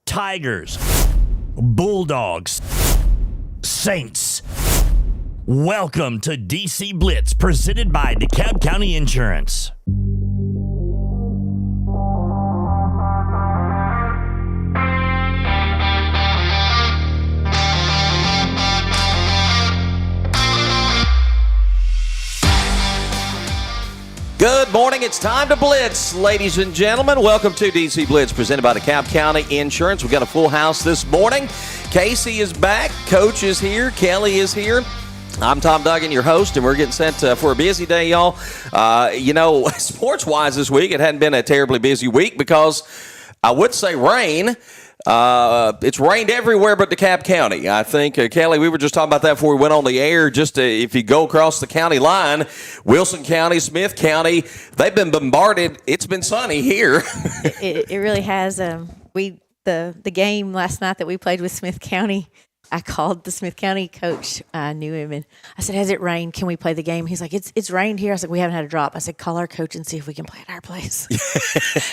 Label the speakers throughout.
Speaker 1: Tigers, Bulldogs, Saints. Welcome to DC Blitz, presented by DeKalb County Insurance.
Speaker 2: Good morning. It's time to Blitz, ladies and gentlemen. Welcome to DC Blitz, presented by DeKalb County Insurance. We've got a full house this morning. Casey is back. Coach is here. Kelly is here. I'm Tom Duggan, your host, and we're getting set for a busy day, y'all. Sports-wise this week, it hadn't been a terribly busy week because I would say rain. It's rained everywhere but DeKalb County. I think, Kelly, we were just talking about that before we went on the air. Just if you go across the county line, Wilson County, Smith County, they've been bombarded. It's been sunny here.
Speaker 3: It really has. The game last night that we played with Smith County, I called the Smith County coach. I knew him, and I said, "Has it rained? Can we play the game?" He's like, "It's rained here." I said, "We haven't had a drop." I said, "Call our coach and see if we can play at our place."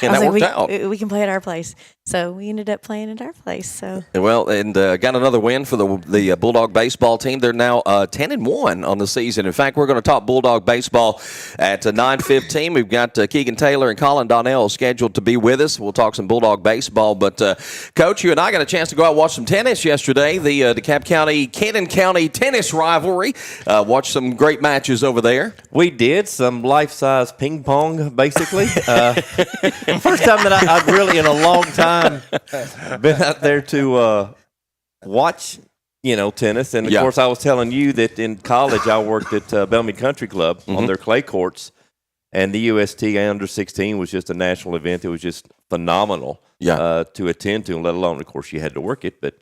Speaker 2: And that worked out.
Speaker 3: We can play at our place. So we ended up playing at our place. So
Speaker 2: well, and got another win for the Bulldog baseball team. They're now 10-1 on the season. In fact, we're going to talk Bulldog baseball at 9:15. We've got Keegan Taylor and Collin Donnell scheduled to be with us. We'll talk some Bulldog baseball. But Coach, you and I got a chance to go out and watch some tennis yesterday. The DeKalb County, Cannon County tennis rivalry. Watched some great matches over there.
Speaker 4: We did some life-size ping pong, basically. First time that I've really in a long time been out there to watch, tennis. And of course, I was telling you that in college I worked at Bellmead Country Club on their clay courts, and the UST Under 16 was just a national event. It was just phenomenal to attend to, let alone, of course, you had to work it, but.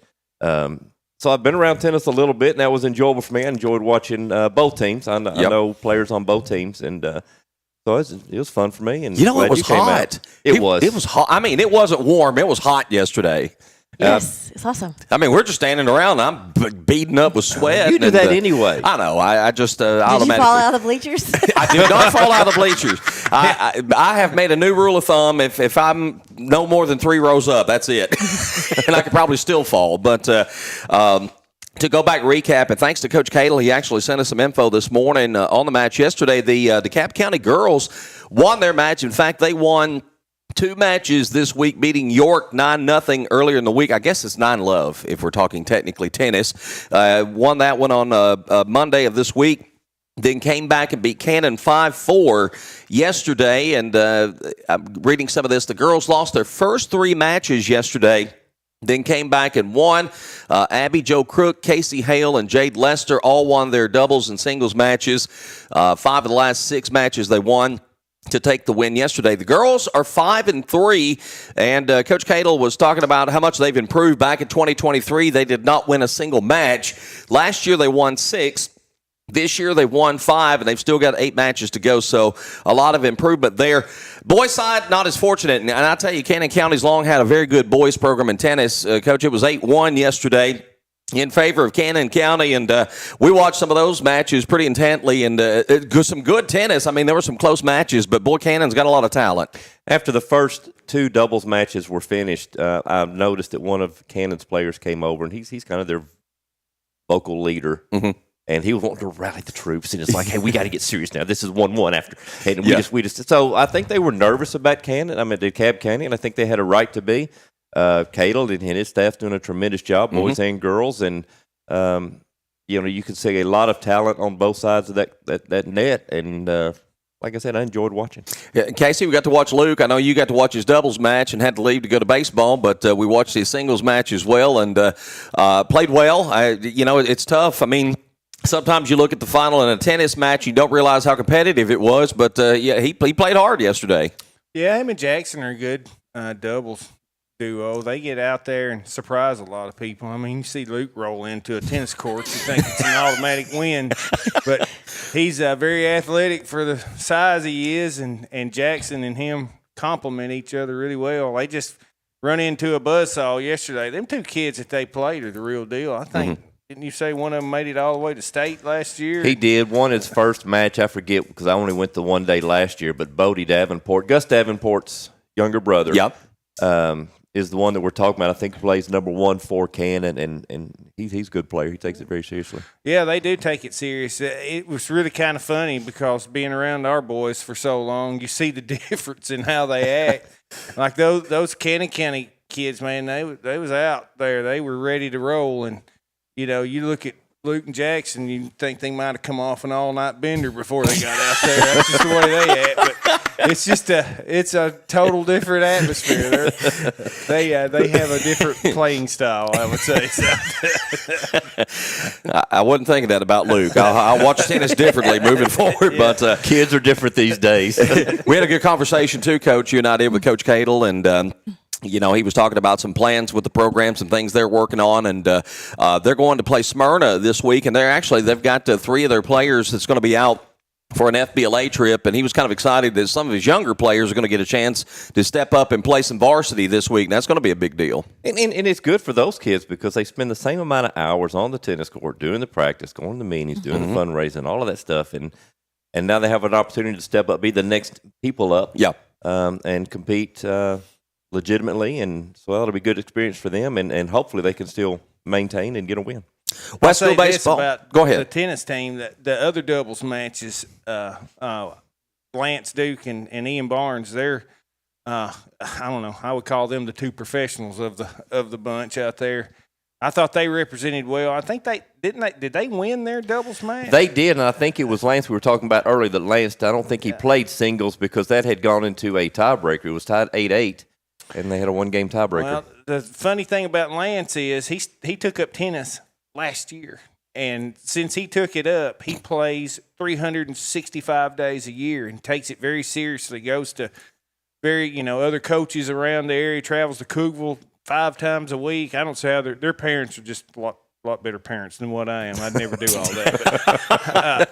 Speaker 4: So I've been around tennis a little bit, and that was enjoyable for me. I enjoyed watching both teams. I know players on both teams, and so it was fun for me. And
Speaker 2: it was hot. It was hot. I mean, it wasn't warm. It was hot yesterday.
Speaker 3: Yes, it's awesome.
Speaker 2: I mean, we're just standing around. I'm beating up with sweat.
Speaker 4: You do that anyway.
Speaker 2: I know. I just
Speaker 3: Did you fall out of the bleachers?
Speaker 2: I did not fall out of the bleachers. I have made a new rule of thumb. If I'm no more than 3 rows up, that's it. And I could probably still fall. But to go back recap, and thanks to Coach Hailey, he actually sent us some info this morning on the match yesterday. The DeKalb County girls won their match. In fact, they won 2 matches this week, beating York 9-0 earlier in the week. I guess it's 9-love if we're talking technically tennis. Won that one on Monday of this week. Then came back and beat Cannon 5-4 yesterday. And I'm reading some of this. The girls lost their first 3 matches yesterday. Then came back and won. Abby Jo Crook, Casey Hale, and Jade Lester all won their doubles and singles matches. 5 of the last 6 matches they won to take the win yesterday. The girls are 5-3, and Coach Cadle was talking about how much they've improved. Back in 2023, they did not win a single match. Last year, they won 6. This year, they've won 5, and they've still got 8 matches to go, so a lot of improvement there. Boys side, not as fortunate, and I tell you, Cannon County's long had a very good boys program in tennis. Coach, it was 8-1 yesterday in favor of Cannon County, and we watched some of those matches pretty intently, and some good tennis. I mean, there were some close matches, but boy, Cannon's got a lot of talent.
Speaker 4: After the first 2 doubles matches were finished, I noticed that one of Cannon's players came over, and he's kind of their vocal leader. Mm-hmm. And he was wanting to rally the troops, and it's like, hey, we got to get serious now. This is 1-1 after, and we just. So I think they were nervous about Cannon. I mean, DeKalb County, and I think they had a right to be. Cadle and his staff doing a tremendous job, boys and girls, and you can see a lot of talent on both sides of that net. And like I said, I enjoyed watching.
Speaker 2: Yeah, Casey, we got to watch Luke. I know you got to watch his doubles match and had to leave to go to baseball, but we watched his singles match as well and played well. It's tough. I mean, sometimes you look at the final in a tennis match, you don't realize how competitive it was, but he played hard yesterday.
Speaker 5: Yeah, him and Jackson are good doubles duo. They get out there and surprise a lot of people. I mean, you see Luke roll into a tennis court, you think it's an automatic win, but he's very athletic for the size he is, and Jackson and him complement each other really well. They just run into a buzzsaw yesterday. Them 2 kids that they played are the real deal. I think Didn't you say one of them made it all the way to state last year?
Speaker 4: He did. Won his first match. I forget because I only went the one day last year. But Bodie Davenport, Gus Davenport's younger brother.
Speaker 2: Yep.
Speaker 4: is the one that we're talking about. I think he plays number 1 for Cannon, and he's a good player. He takes it very seriously.
Speaker 5: Yeah, they do take it serious. It was really kind of funny because being around our boys for so long, you see the difference in how they act. Like those Cannon County kids, man, they was out there. They were ready to roll. And, you know, you look at Luke and Jackson, you think they might have come off an all-night bender before they got out there. That's just the way they act. But it's a total different atmosphere. They have a different playing style, I would say.
Speaker 2: I wasn't thinking that about Luke. I watch tennis differently moving forward, but
Speaker 4: Kids are different these days.
Speaker 2: we had a good conversation too, Coach. You and I did with Coach Cadle, and you know, he was talking about some plans with the program, some things they're working on, and they're going to play Smyrna this week, and they've got 3 of their players that's going to be out for an FBLA trip, and he was kind of excited that some of his younger players are going to get a chance to step up and play some varsity this week, and that's going to be a big deal.
Speaker 4: And it's good for those kids because they spend the same amount of hours on the tennis court, doing the practice, going to the meetings, doing the fundraising, all of that stuff, and now they have an opportunity to step up, be the next people up, and compete legitimately, and so that'll be a good experience for them, and hopefully they can still maintain and get a win.
Speaker 2: West School baseball. Go ahead.
Speaker 5: The tennis team, the other doubles matches, Lance Duke and Ian Barnes, they're I don't know, I would call them the 2 professionals of the bunch out there. I thought they represented well. I think did they win their doubles match?
Speaker 4: They did, and I think it was Lance we were talking about earlier that Lance, I don't think he played singles because that had gone into a tiebreaker. It was tied 8-8. And they had a 1-game tiebreaker.
Speaker 5: Well, the funny thing about Lance is he took up tennis last year. And since he took it up, he plays 365 days a year and takes it very seriously. Goes to other coaches around the area, travels to Cookeville 5 times a week. I don't say how their parents are just a lot better parents than what I am. I'd never do all that.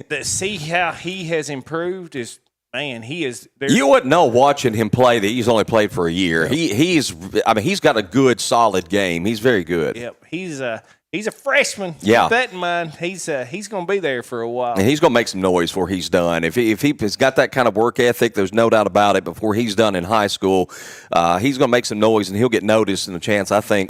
Speaker 5: But see how he has improved is – man, he is.
Speaker 2: You wouldn't know watching him play that he's only played for a year. Yeah. He's got a good, solid game. He's very good.
Speaker 5: Yep, he's a freshman.
Speaker 2: Yeah,
Speaker 5: keep that in mind. He's going to be there for a while,
Speaker 2: and he's going to make some noise before he's done. If he's got that kind of work ethic, there's no doubt about it. Before he's done in high school, he's going to make some noise, and he'll get noticed and a chance, I think,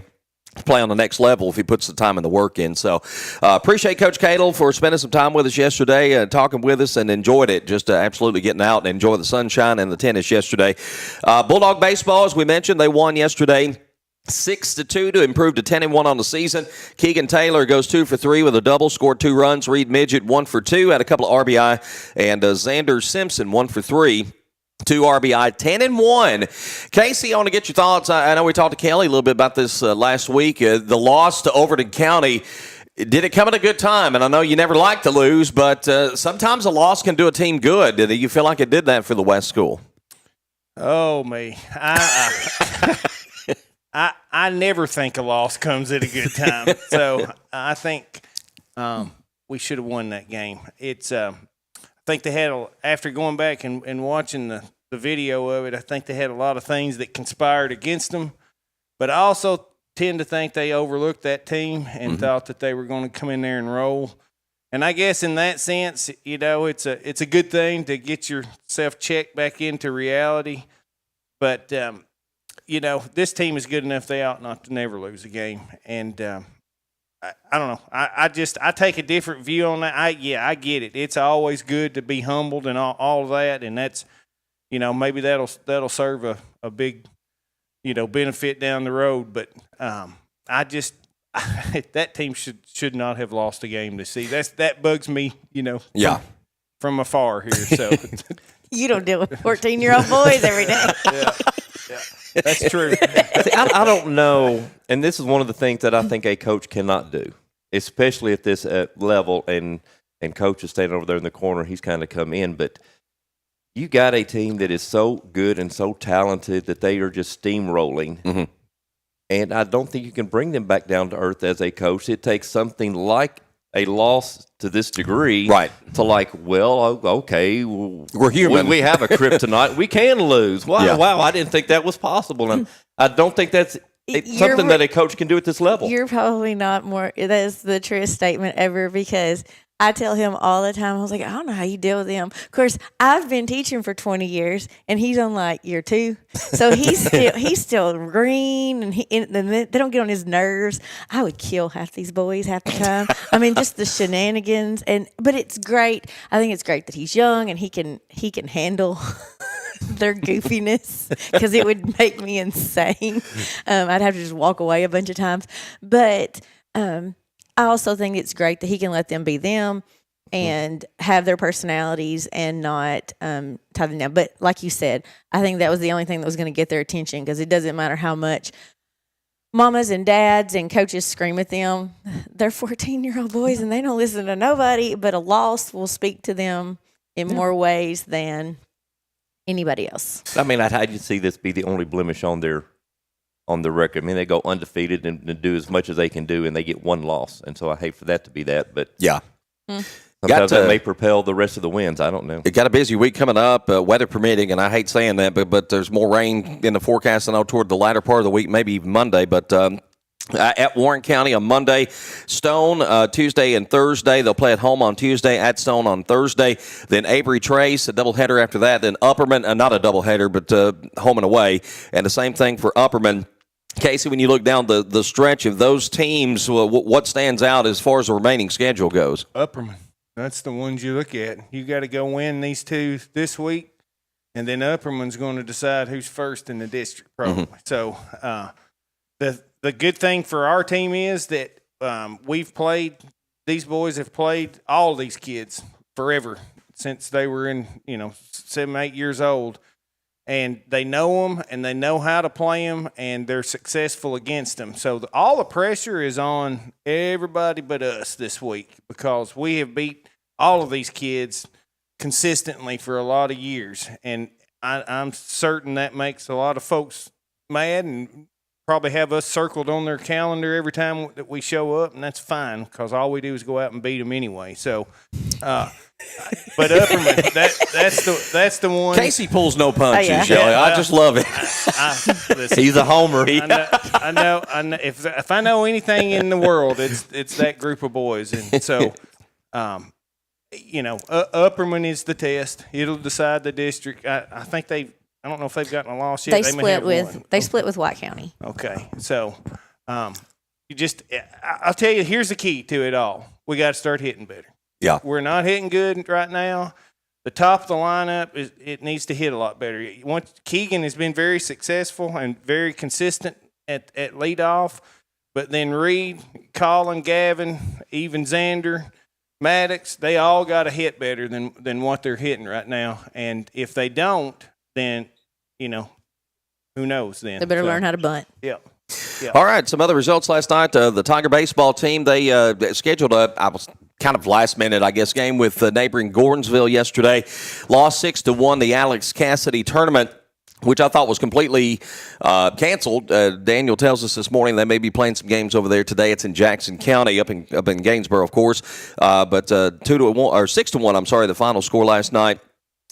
Speaker 2: to play on the next level if he puts the time and the work in. So appreciate Coach Cadle for spending some time with us yesterday, talking with us, and enjoyed it. Just absolutely getting out and enjoy the sunshine and the tennis yesterday. Bulldog baseball, as we mentioned, they won yesterday 6-2 to improve to 10-1 on the season. Keegan Taylor goes 2 for 3 with a double, scored 2 runs. Reed Midget 1 for 2, had a couple of RBI, and Xander Simpson 1 for 3. 2 RBI, 10-1. Casey, I want to get your thoughts. I know we talked to Kelly a little bit about this last week. The loss to Overton County, did it come at a good time? And I know you never like to lose, but sometimes a loss can do a team good. Did you feel like it did that for the West School?
Speaker 5: Oh, me. I never think a loss comes at a good time. So I think we should have won that game. I think they had, after going back and watching the video of it, I think they had a lot of things that conspired against them. But I also tend to think they overlooked that team and thought that they were going to come in there and roll. And I guess in that sense, it's a good thing to get yourself checked back into reality. But, this team is good enough they ought not to never lose a game. And I don't know. I take a different view on that. I get it. It's always good to be humbled and all of that, and that's, maybe that'll serve a big, benefit down the road. But that team should not have lost a game to see. That bugs me, from afar here. So
Speaker 3: you don't deal with 14-year-old boys every day.
Speaker 5: Yeah. That's true.
Speaker 4: See, I don't know, and this is one of the things that I think a coach cannot do, especially at this level, and coach is standing over there in the corner. He's kind of come in, but you got a team that is so good and so talented that they are just steamrolling, and I don't think you can bring them back down to earth as a coach. It takes something like a loss to this degree,
Speaker 2: right?
Speaker 4: To okay,
Speaker 2: we're human.
Speaker 4: We have a kryptonite. We can lose. Wow, I didn't think that was possible, and I don't think that's something that a coach can do at this level.
Speaker 3: You're probably not more. That is the truest statement ever, because I tell him all the time, I was like, I don't know how you deal with them. Of course, I've been teaching for 20 years, and he's on like year 2. So he's still green, and they don't get on his nerves. I would kill half these boys half the time. I mean, just the shenanigans. But it's great. I think it's great that he's young, and he can handle their goofiness, because it would make me insane. I'd have to just walk away a bunch of times. But I also think it's great that he can let them be them and have their personalities and not tie them down. But like you said, I think that was the only thing that was going to get their attention, because it doesn't matter how much mamas and dads and coaches scream at them. They're 14-year-old boys, and they don't listen to nobody, but a loss will speak to them in more ways than anybody else.
Speaker 4: I mean, I'd hate to see this be the only blemish on their record. I mean, they go undefeated and do as much as they can do, and they get one loss. And so I hate for that to be that. But
Speaker 2: yeah,
Speaker 4: sometimes that may propel the rest of the wins. I don't know.
Speaker 2: It got a busy week coming up, weather permitting, and I hate saying that, but there's more rain in the forecast than toward the latter part of the week, maybe even Monday. But at Warren County on Monday, Stone Tuesday and Thursday. They'll play at home on Tuesday, at Stone on Thursday. Then Avery Trace, a doubleheader after that. Then Upperman, not a doubleheader, but home and away. And the same thing for Upperman. Casey, when you look down the stretch of those teams, what stands out as far as the remaining schedule goes?
Speaker 5: Upperman. That's the ones you look at. You got to go win these two this week, and then Upperman's going to decide who's first in the district, probably. Mm-hmm. So the good thing for our team is that these boys have played all these kids forever, since they were in 7, 8 years old. And they know them, and they know how to play them, and they're successful against them. So all the pressure is on everybody but us this week, because we have beat all of these kids consistently for a lot of years. And I'm certain that makes a lot of folks mad, and probably have us circled on their calendar every time that we show up, and that's fine, because all we do is go out and beat them anyway. So but Upperman, that's the one.
Speaker 2: Casey pulls no punches,
Speaker 3: yeah.
Speaker 2: Shelley. I just love it.
Speaker 5: Listen,
Speaker 4: He's a homer.
Speaker 5: I know. If I know anything in the world, it's that group of boys, and so Upperman is the test. It'll decide the district. I think I don't know if they've gotten a loss yet.
Speaker 3: They split with White County.
Speaker 5: Okay, so I'll tell you, here's the key to it all. We got to start hitting better.
Speaker 2: Yeah,
Speaker 5: we're not hitting good right now. The top of the lineup it needs to hit a lot better. Keegan has been very successful and very consistent at leadoff, but then Reed, Collin, Gavin, even Xander, Maddox, they all got to hit better than what they're hitting right now. And if they don't, then who knows then.
Speaker 3: They better learn how to bunt.
Speaker 5: Yeah.
Speaker 2: All right, some other results last night. The Tiger baseball team, they scheduled I was kind of last minute, I guess, game with neighboring Gordonsville yesterday. Lost 6-1 the Alex Cassidy tournament, which I thought was completely canceled. Daniel tells us this morning they may be playing some games over there today. It's in Jackson County, up in Gainesboro, of course. But 2-1 or 6-1. I'm sorry, the final score last night.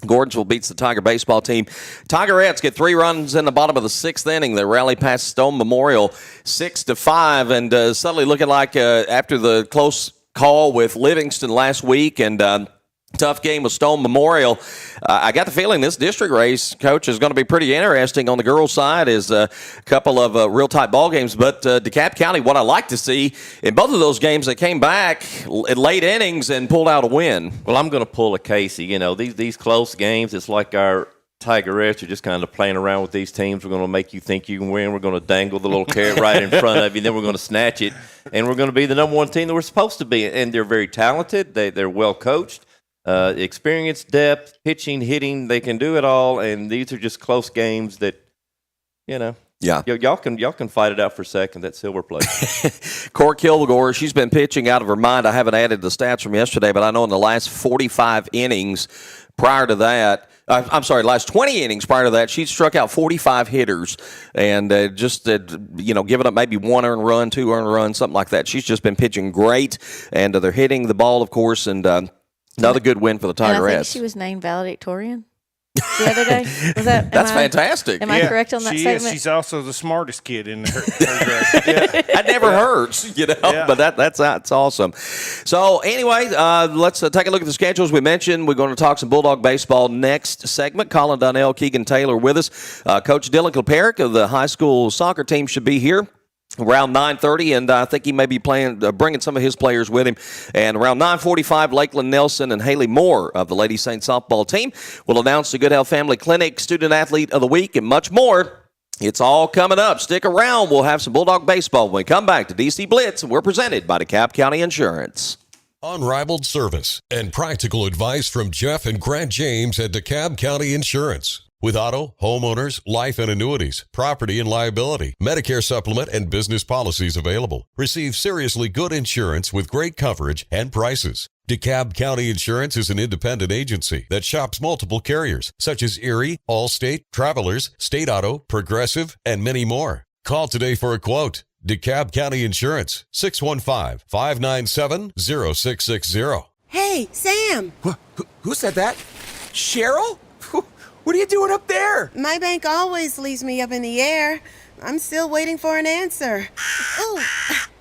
Speaker 2: Gordonsville beats the Tiger baseball team. Tigerettes get 3 runs in the bottom of the 6th inning. They rally past Stone Memorial 6-5, and suddenly looking like after the close call with Livingston last week and tough game with Stone Memorial, I got the feeling this district race, Coach, is going to be pretty interesting on the girls' side. Is a couple of real tight ball games. But DeKalb County, what I like to see in both of those games, they came back in late innings and pulled out a win.
Speaker 4: Well, I'm going to pull a Casey. These close games, it's like our Tigerettes are just kind of playing around with these teams. We're going to make you think you can win. We're going to dangle the little carrot right in front of you, and then we're going to snatch it. And we're going to be the number one team that we're supposed to be. And they're very talented. They're well coached. Experience, depth, pitching, hitting, they can do it all, and these are just close games that,
Speaker 2: Yeah.
Speaker 4: y'all can fight it out for a second, that silver plate.
Speaker 2: Cora Kilgore, she's been pitching out of her mind. I haven't added the stats from yesterday, but I know in the last 45 innings prior to that, last 20 innings prior to that, she struck out 45 hitters and giving up maybe 1 earned run, 2 earned runs, something like that. She's just been pitching great, and they're hitting the ball, of course, and another good win for the Tigerettes.
Speaker 3: And I think she was named valedictorian. the other day. Was that?
Speaker 2: That's fantastic.
Speaker 3: Am I correct on that
Speaker 5: she
Speaker 3: statement?
Speaker 5: is. She's also the smartest kid in her grade. Yeah.
Speaker 2: That never hurts,
Speaker 5: Yeah.
Speaker 2: but that's awesome. So anyway, let's take a look at the schedule. As we mentioned, we're going to talk some Bulldog baseball next segment. Collin, Donnell, Keegan, Taylor with us. Coach Dylan Kleparek of the high school soccer team should be here around 9:30, and I think he may be bringing some of his players with him. And around 9:45, Lakelyn Nelson and Hailey Moore of the Lady Saints softball team will announce the Good Health Family Clinic Student Athlete of the Week and much more. It's all coming up. Stick around. We'll have some Bulldog baseball when we come back to DC Blitz, and we're presented by DeKalb County Insurance.
Speaker 6: Unrivaled service and practical advice from Jeff and Grant James at DeKalb County Insurance. With auto, homeowners, life and annuities, property and liability, Medicare supplement, and business policies available. Receive seriously good insurance with great coverage and prices. DeKalb County Insurance is an independent agency that shops multiple carriers, such as Erie, Allstate, Travelers, State Auto, Progressive, and many more. Call today for a quote. DeKalb County Insurance, 615-597-0660.
Speaker 7: Hey, Sam.
Speaker 8: Who said that? Cheryl? What are you doing up there?
Speaker 7: My bank always leaves me up in the air. I'm still waiting for an answer. Oh,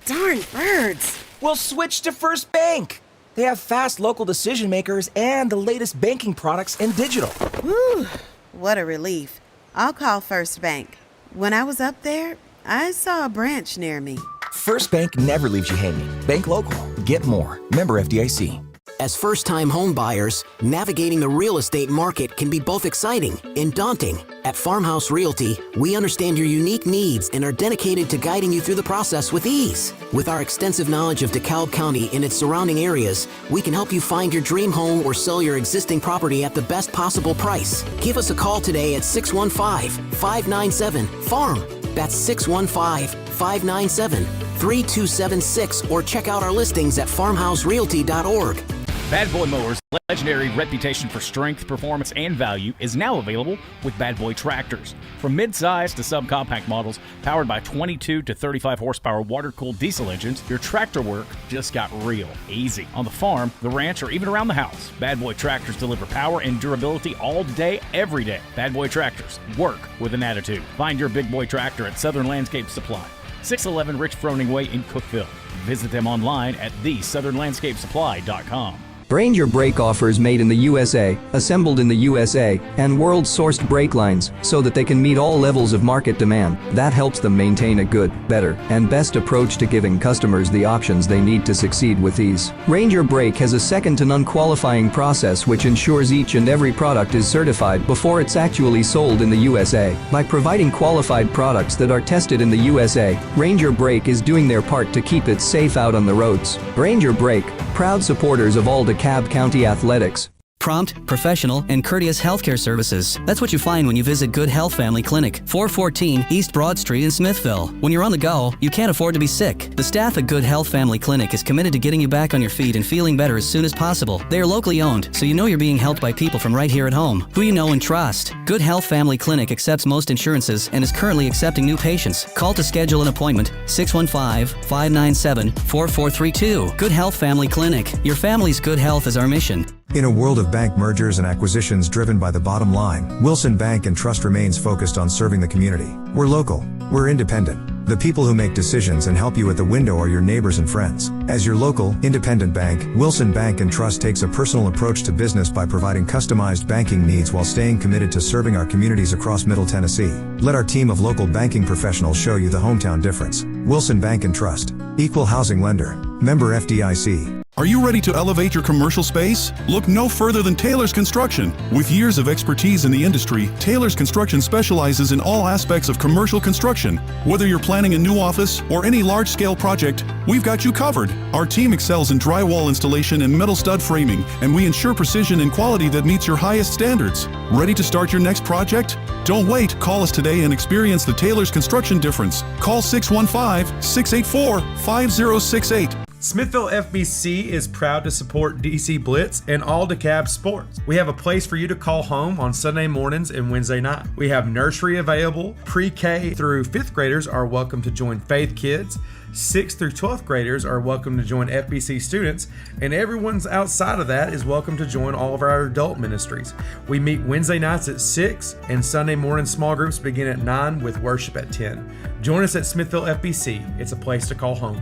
Speaker 7: darn birds.
Speaker 8: Well, switch to First Bank. They have fast local decision makers and the latest banking products and digital.
Speaker 7: Whew, what a relief. I'll call First Bank. When I was up there, I saw a branch near me.
Speaker 8: First Bank never leaves you hanging. Bank local. Get more. Member FDIC.
Speaker 9: As first-time home buyers, navigating the real estate market can be both exciting and daunting. At Farmhouse Realty, we understand your unique needs and are dedicated to guiding you through the process with ease. With our extensive knowledge of DeKalb County and its surrounding areas, we can help you find your dream home or sell your existing property at the best possible price. Give us a call today at 615-597-FARM. That's 615-597-3276, or check out our listings at farmhouserealty.org.
Speaker 10: Bad Boy Mowers' legendary reputation for strength, performance, and value is now available with Bad Boy tractors. From mid-size to subcompact models powered by 22 to 35 horsepower water-cooled diesel engines, your tractor work just got real easy. On the farm, the ranch, or even around the house, Bad Boy tractors deliver power and durability all day, every day. Bad Boy tractors work with an attitude. Find your big boy tractor at Southern Landscape Supply, 611 Rich Froning Way in Cookeville. Visit them online at thesouthernlandscapesupply.com.
Speaker 11: Ranger brake offers made in the USA, assembled in the USA, and world-sourced brake lines so that they can meet all levels of market demand. That helps them maintain a good, better, and best approach to giving customers the options they need to succeed with ease. Ranger Brake has a second-to-none qualifying process which ensures each and every product is certified before it's actually sold in the USA. By providing qualified products that are tested in the USA, Ranger Brake is doing their part to keep it safe out on the roads. Ranger Brake, proud supporters of all DeKalb County athletics.
Speaker 12: Prompt, professional, and courteous healthcare services. That's what you find when you visit Good Health Family Clinic, 414 East Broad Street in Smithville. When you're on the go, you can't afford to be sick. The staff at Good Health Family Clinic is committed to getting you back on your feet and feeling better as soon as possible. They are locally owned, so you know you're being helped by people from right here at home, who you know and trust. Good Health Family Clinic accepts most insurances and is currently accepting new patients. Call to schedule an appointment, 615-597-4432. Good Health Family Clinic. Your family's good health is our mission.
Speaker 13: In a world of bank mergers and acquisitions driven by the bottom line, Wilson Bank and Trust remains focused on serving the community. We're local. We're independent. The people who make decisions and help you at the window are your neighbors and friends. As your local, independent bank, Wilson Bank and Trust takes a personal approach to business by providing customized banking needs while staying committed to serving our communities across Middle Tennessee. Let our team of local banking professionals show you the hometown difference. Wilson Bank and Trust. Equal housing lender. Member FDIC.
Speaker 14: Are you ready to elevate your commercial space? Look no further than Taylor's Construction. With years of expertise in the industry, Taylor's Construction specializes in all aspects of commercial construction. Whether you're planning a new office or any large-scale project, we've got you covered. Our team excels in drywall installation and metal stud framing, and we ensure precision and quality that meets your highest standards. Ready to start your next project? Don't wait. Call us today and experience the Taylor's Construction difference. Call 615-684-5068.
Speaker 15: Smithville FBC is proud to support DC Blitz and all DeKalb sports. We have a place for you to call home on Sunday mornings and Wednesday night. We have nursery available. Pre-K through 5th graders are welcome to join Faith Kids. 6th through 12th graders are welcome to join FBC students, and everyone's outside of that is welcome to join all of our adult ministries. We meet Wednesday nights at 6, and Sunday morning small groups begin at 9 with worship at 10. Join us at Smithville FBC. It's a place to call home.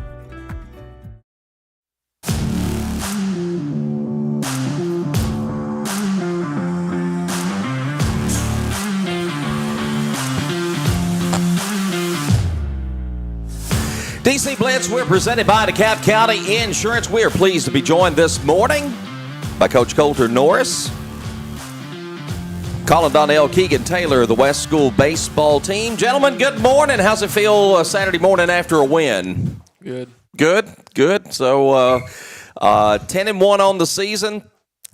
Speaker 2: DC Blitz, we're presented by DeKalb County Insurance. We are pleased to be joined this morning by Coach Coulter Norris, Collin, Donnell, Keegan, Taylor, the West School baseball team. Gentlemen, good morning. How's it feel Saturday morning after a win?
Speaker 16: Good.
Speaker 2: Good. So 10-1 on the season.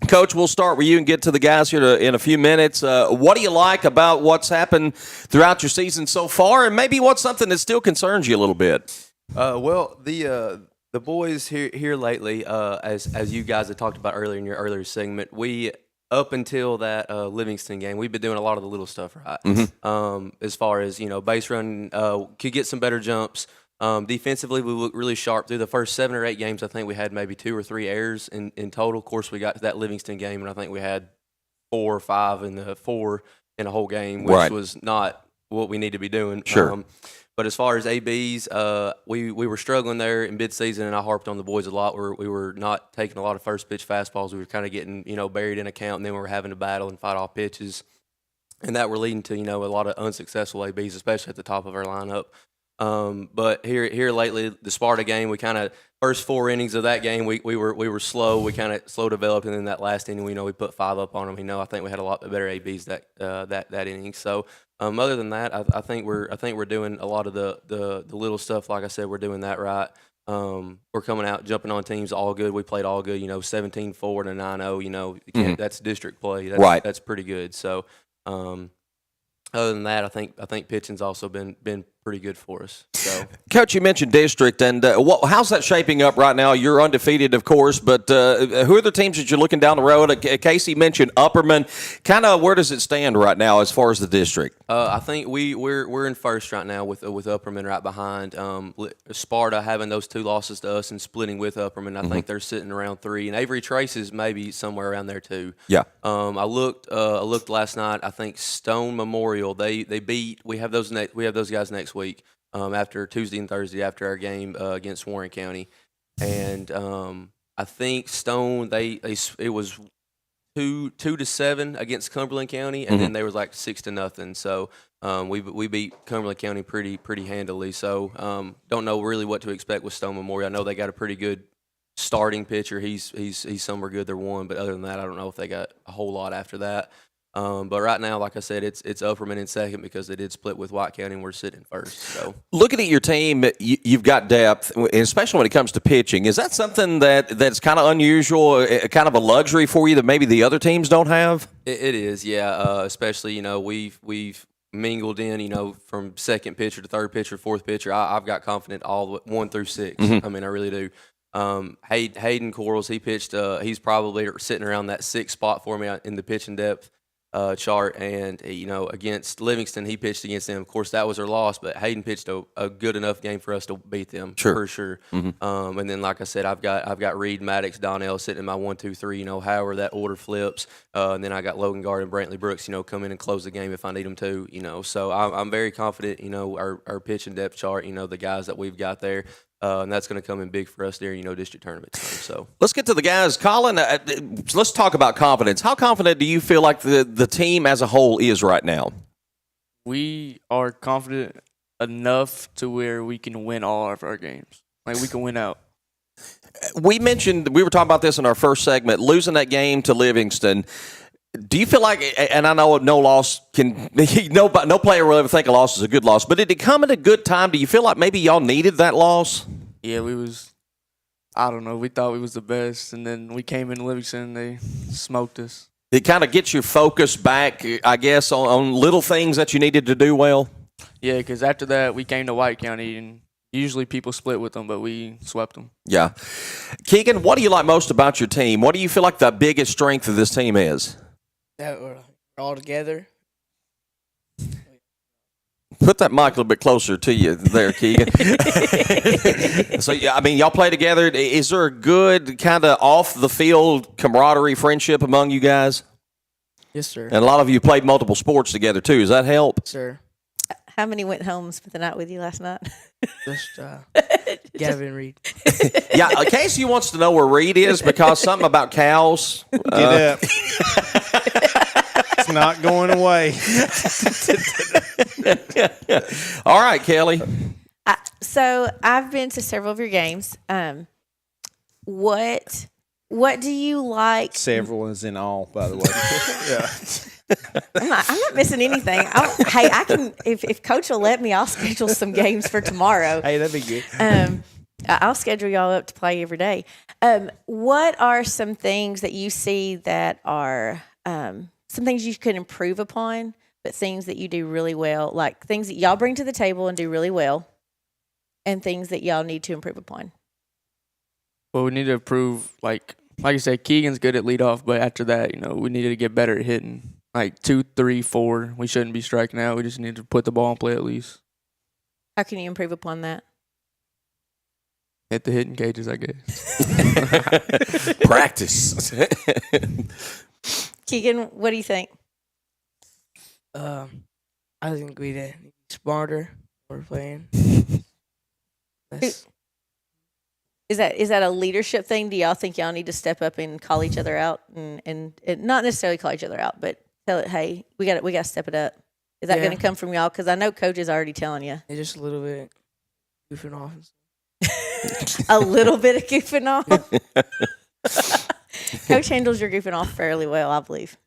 Speaker 2: Coach, we'll start with you and get to the guys here in a few minutes. What do you like about what's happened throughout your season so far, and maybe what's something that still concerns you a little bit?
Speaker 16: Well, the boys here lately, as you guys had talked about earlier in your earlier segment, we up until that Livingston game, we've been doing a lot of the little stuff right.
Speaker 2: Mm-hmm.
Speaker 16: As far as base run, could get some better jumps. Defensively, we looked really sharp through the first 7 or 8 games. I think we had maybe 2 or 3 errors in total. Of course, we got to that Livingston game, and I think we had 4 or 5 in a whole game, which was not what we need to be doing.
Speaker 2: Sure.
Speaker 16: But as far as ABs, we were struggling there in mid-season, and I harped on the boys a lot. We were not taking a lot of first-pitch fastballs. We were kind of getting, buried in a count, and then we were having to battle and fight off pitches. And that were leading to, a lot of unsuccessful ABs, especially at the top of our lineup. But here lately, the Sparta game, we kind of first 4 innings of that game, we were slow. We kind of slow developed, and then that last inning, we put 5 up on them. I think we had a lot better ABs that inning. So other than that, I think we're doing a lot of the little stuff. Like I said, we're doing that right. We're coming out, jumping on teams all good. We played all good. 17-4 and a 9-0. That's district play. That's pretty good. So. Other than that, I think pitching's also been pretty good for us. So,
Speaker 2: Coach, you mentioned district, and how's that shaping up right now? You're undefeated, of course, but who are the teams that you're looking down the road? Casey mentioned Upperman. Kind of where does it stand right now as far as the district?
Speaker 16: I think we're in first right now with Upperman right behind. Sparta having those 2 losses to us and splitting with Upperman. I think they're sitting around 3, and Avery Trace is maybe somewhere around there too.
Speaker 2: Yeah.
Speaker 16: I looked last night. I think Stone Memorial. They beat. We have those guys next week. After Tuesday and Thursday after our game against Warren County, and I think Stone it was 2-7 against Cumberland County, and then they was like 6-0. So we beat Cumberland County pretty handily. So don't know really what to expect with Stone Memorial. I know they got a pretty good starting pitcher. He's somewhere good. They're 1, but other than that, I don't know if they got a whole lot after that. But right now, like I said, it's Upperman in second because they did split with White County and we're sitting first. So
Speaker 2: looking at your team, you've got depth, especially when it comes to pitching. Is that something that's kind of unusual, kind of a luxury for you that maybe the other teams don't have?
Speaker 16: It is, yeah. Especially, we've mingled in, from second pitcher to third pitcher, fourth pitcher. I've got confident all the way, 1 through 6. I mean, I really do. Hayden Quarles, he pitched. He's probably sitting around that 6th spot for me in the pitching depth chart, and against Livingston, he pitched against them. Of course, that was their loss, but Hayden pitched a good enough game for us to beat them for sure. And then, like I said, I've got Reed, Maddox, Donnell sitting in my 1, 2, 3. However that order flips, and then I got Logan Gard and Brantley Brooks. Come in and close the game if I need them to. So I'm very confident. Our pitching depth chart. The guys that we've got there. And that's going to come in big for us during, district tournament time. So
Speaker 2: let's get to the guys. Collin, let's talk about confidence. How confident do you feel like the team as a whole is right now?
Speaker 17: We are confident enough to where we can win all of our games. Like, we can win out.
Speaker 2: We were talking about this in our first segment, losing that game to Livingston. Do you feel like, and I know no loss no player will ever think a loss is a good loss, but did it come at a good time? Do you feel like maybe y'all needed that loss?
Speaker 17: Yeah, I don't know, we thought we was the best, and then we came in Livingston and they smoked us.
Speaker 2: It kind of gets your focus back, I guess, on little things that you needed to do well?
Speaker 17: Yeah, because after that, we came to White County, and usually people split with them, but we swept them.
Speaker 2: Yeah. Keegan, what do you like most about your team? What do you feel like the biggest strength of this team is?
Speaker 18: That we're all together.
Speaker 2: Put that mic a little bit closer to you there, Keegan. So, I mean, y'all play together. Is there a good kind of off-the-field camaraderie, friendship among you guys?
Speaker 17: Yes, sir.
Speaker 2: And a lot of you played multiple sports together, too. Does that help?
Speaker 17: Sir.
Speaker 3: How many went home and spent the night with you last night?
Speaker 17: Just Gavin Reed.
Speaker 2: Yeah, Casey wants to know where Reed is because something about cows.
Speaker 5: Get up. It's not going away.
Speaker 2: All right, Kelly.
Speaker 3: So I've been to several of your games. What do you like?
Speaker 5: Several is in all, by the way.
Speaker 3: I'm not missing anything. I can if Coach will let me, I'll schedule some games for tomorrow.
Speaker 5: Hey, that'd be good.
Speaker 3: I'll schedule y'all up to play every day. What are some things that you see that are some things you could improve upon, but things that you do really well, like things that y'all bring to the table and do really well, and things that y'all need to improve upon?
Speaker 17: Well, we need to improve, like you said, Keegan's good at leadoff, but after that, we needed to get better at hitting. Like 2, 3, 4, we shouldn't be striking out. We just need to put the ball in play at least.
Speaker 3: How can you improve upon that?
Speaker 17: Hit the hitting cages, I guess.
Speaker 2: Practice.
Speaker 3: Keegan, what do you think?
Speaker 18: I think we need to be smarter when we're playing.
Speaker 3: Is that a leadership thing? Do y'all think y'all need to step up and call each other out and not necessarily call each other out, but tell it, hey, we got to step it up? Is that going to come from y'all? Because I know Coach is already telling you.
Speaker 18: And just a little bit goofing off.
Speaker 3: A little bit of goofing off. Coach handles your goofing off fairly well, I believe.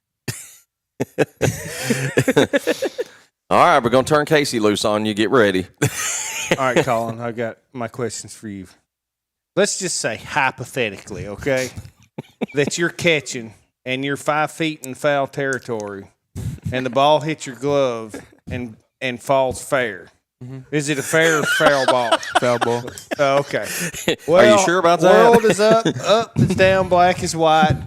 Speaker 2: All right, we're going to turn Casey loose on you. Get ready.
Speaker 5: All right, Collin, I got my questions for you. Let's just say hypothetically, okay, that you're catching and you're 5 feet in foul territory and the ball hits your glove and falls fair. Mm-hmm. Is it a fair or foul ball?
Speaker 17: Foul ball.
Speaker 5: Oh, okay.
Speaker 2: Well, are you sure about that?
Speaker 5: World is up is down, black is white,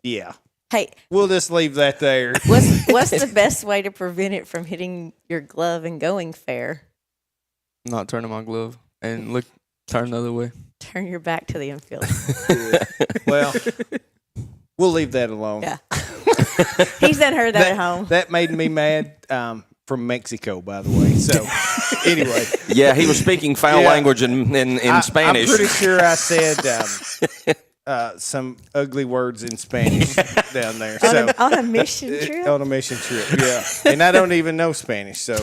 Speaker 5: Yeah.
Speaker 3: Hey,
Speaker 5: we'll just leave that there.
Speaker 3: What's the best way to prevent it from hitting your glove and going fair?
Speaker 17: Not turning my glove and turn the other way.
Speaker 3: Turn your back to the infield.
Speaker 5: Well, we'll leave that alone.
Speaker 3: Yeah. He's done heard that at home.
Speaker 5: That made me mad. From Mexico, by the way. So, anyway.
Speaker 2: Yeah, he was speaking foul language in Spanish.
Speaker 5: I'm pretty sure I said some ugly words in Spanish down there.
Speaker 3: On a mission trip?
Speaker 5: On a mission trip, yeah. And I don't even know Spanish, so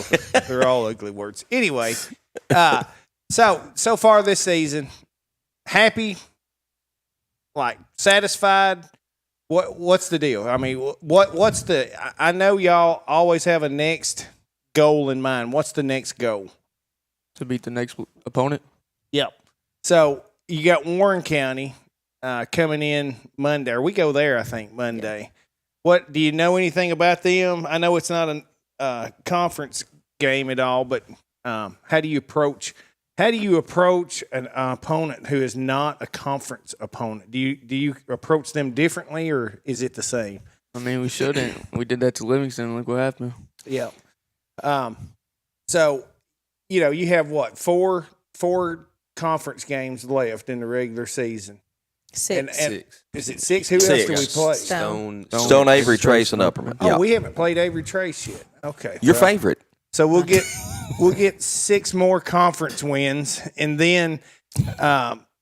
Speaker 5: they're all ugly words. Anyway, so far this season, happy, satisfied. What's the deal? I mean, what's the? I know y'all always have a next goal in mind. What's the next goal?
Speaker 17: To beat the next opponent.
Speaker 5: Yep. So you got Warren County coming in Monday. Or we go there, I think, Monday. Yeah. What do you know anything about them? I know it's not a conference game at all, but how do you approach an opponent who is not a conference opponent? Do you approach them differently, or is it the same?
Speaker 17: I mean, we shouldn't. We did that to Livingston. Look what happened.
Speaker 5: Yeah. So, you have what, four conference games left in the regular season.
Speaker 3: 6.
Speaker 5: Six. Is it 6? Who
Speaker 2: 6.
Speaker 5: else do we play?
Speaker 2: Stone, Avery, Trace, and Upperman.
Speaker 5: Oh, we haven't played Avery Trace yet. Okay.
Speaker 2: Your favorite.
Speaker 5: So we'll get 6 more conference wins, and then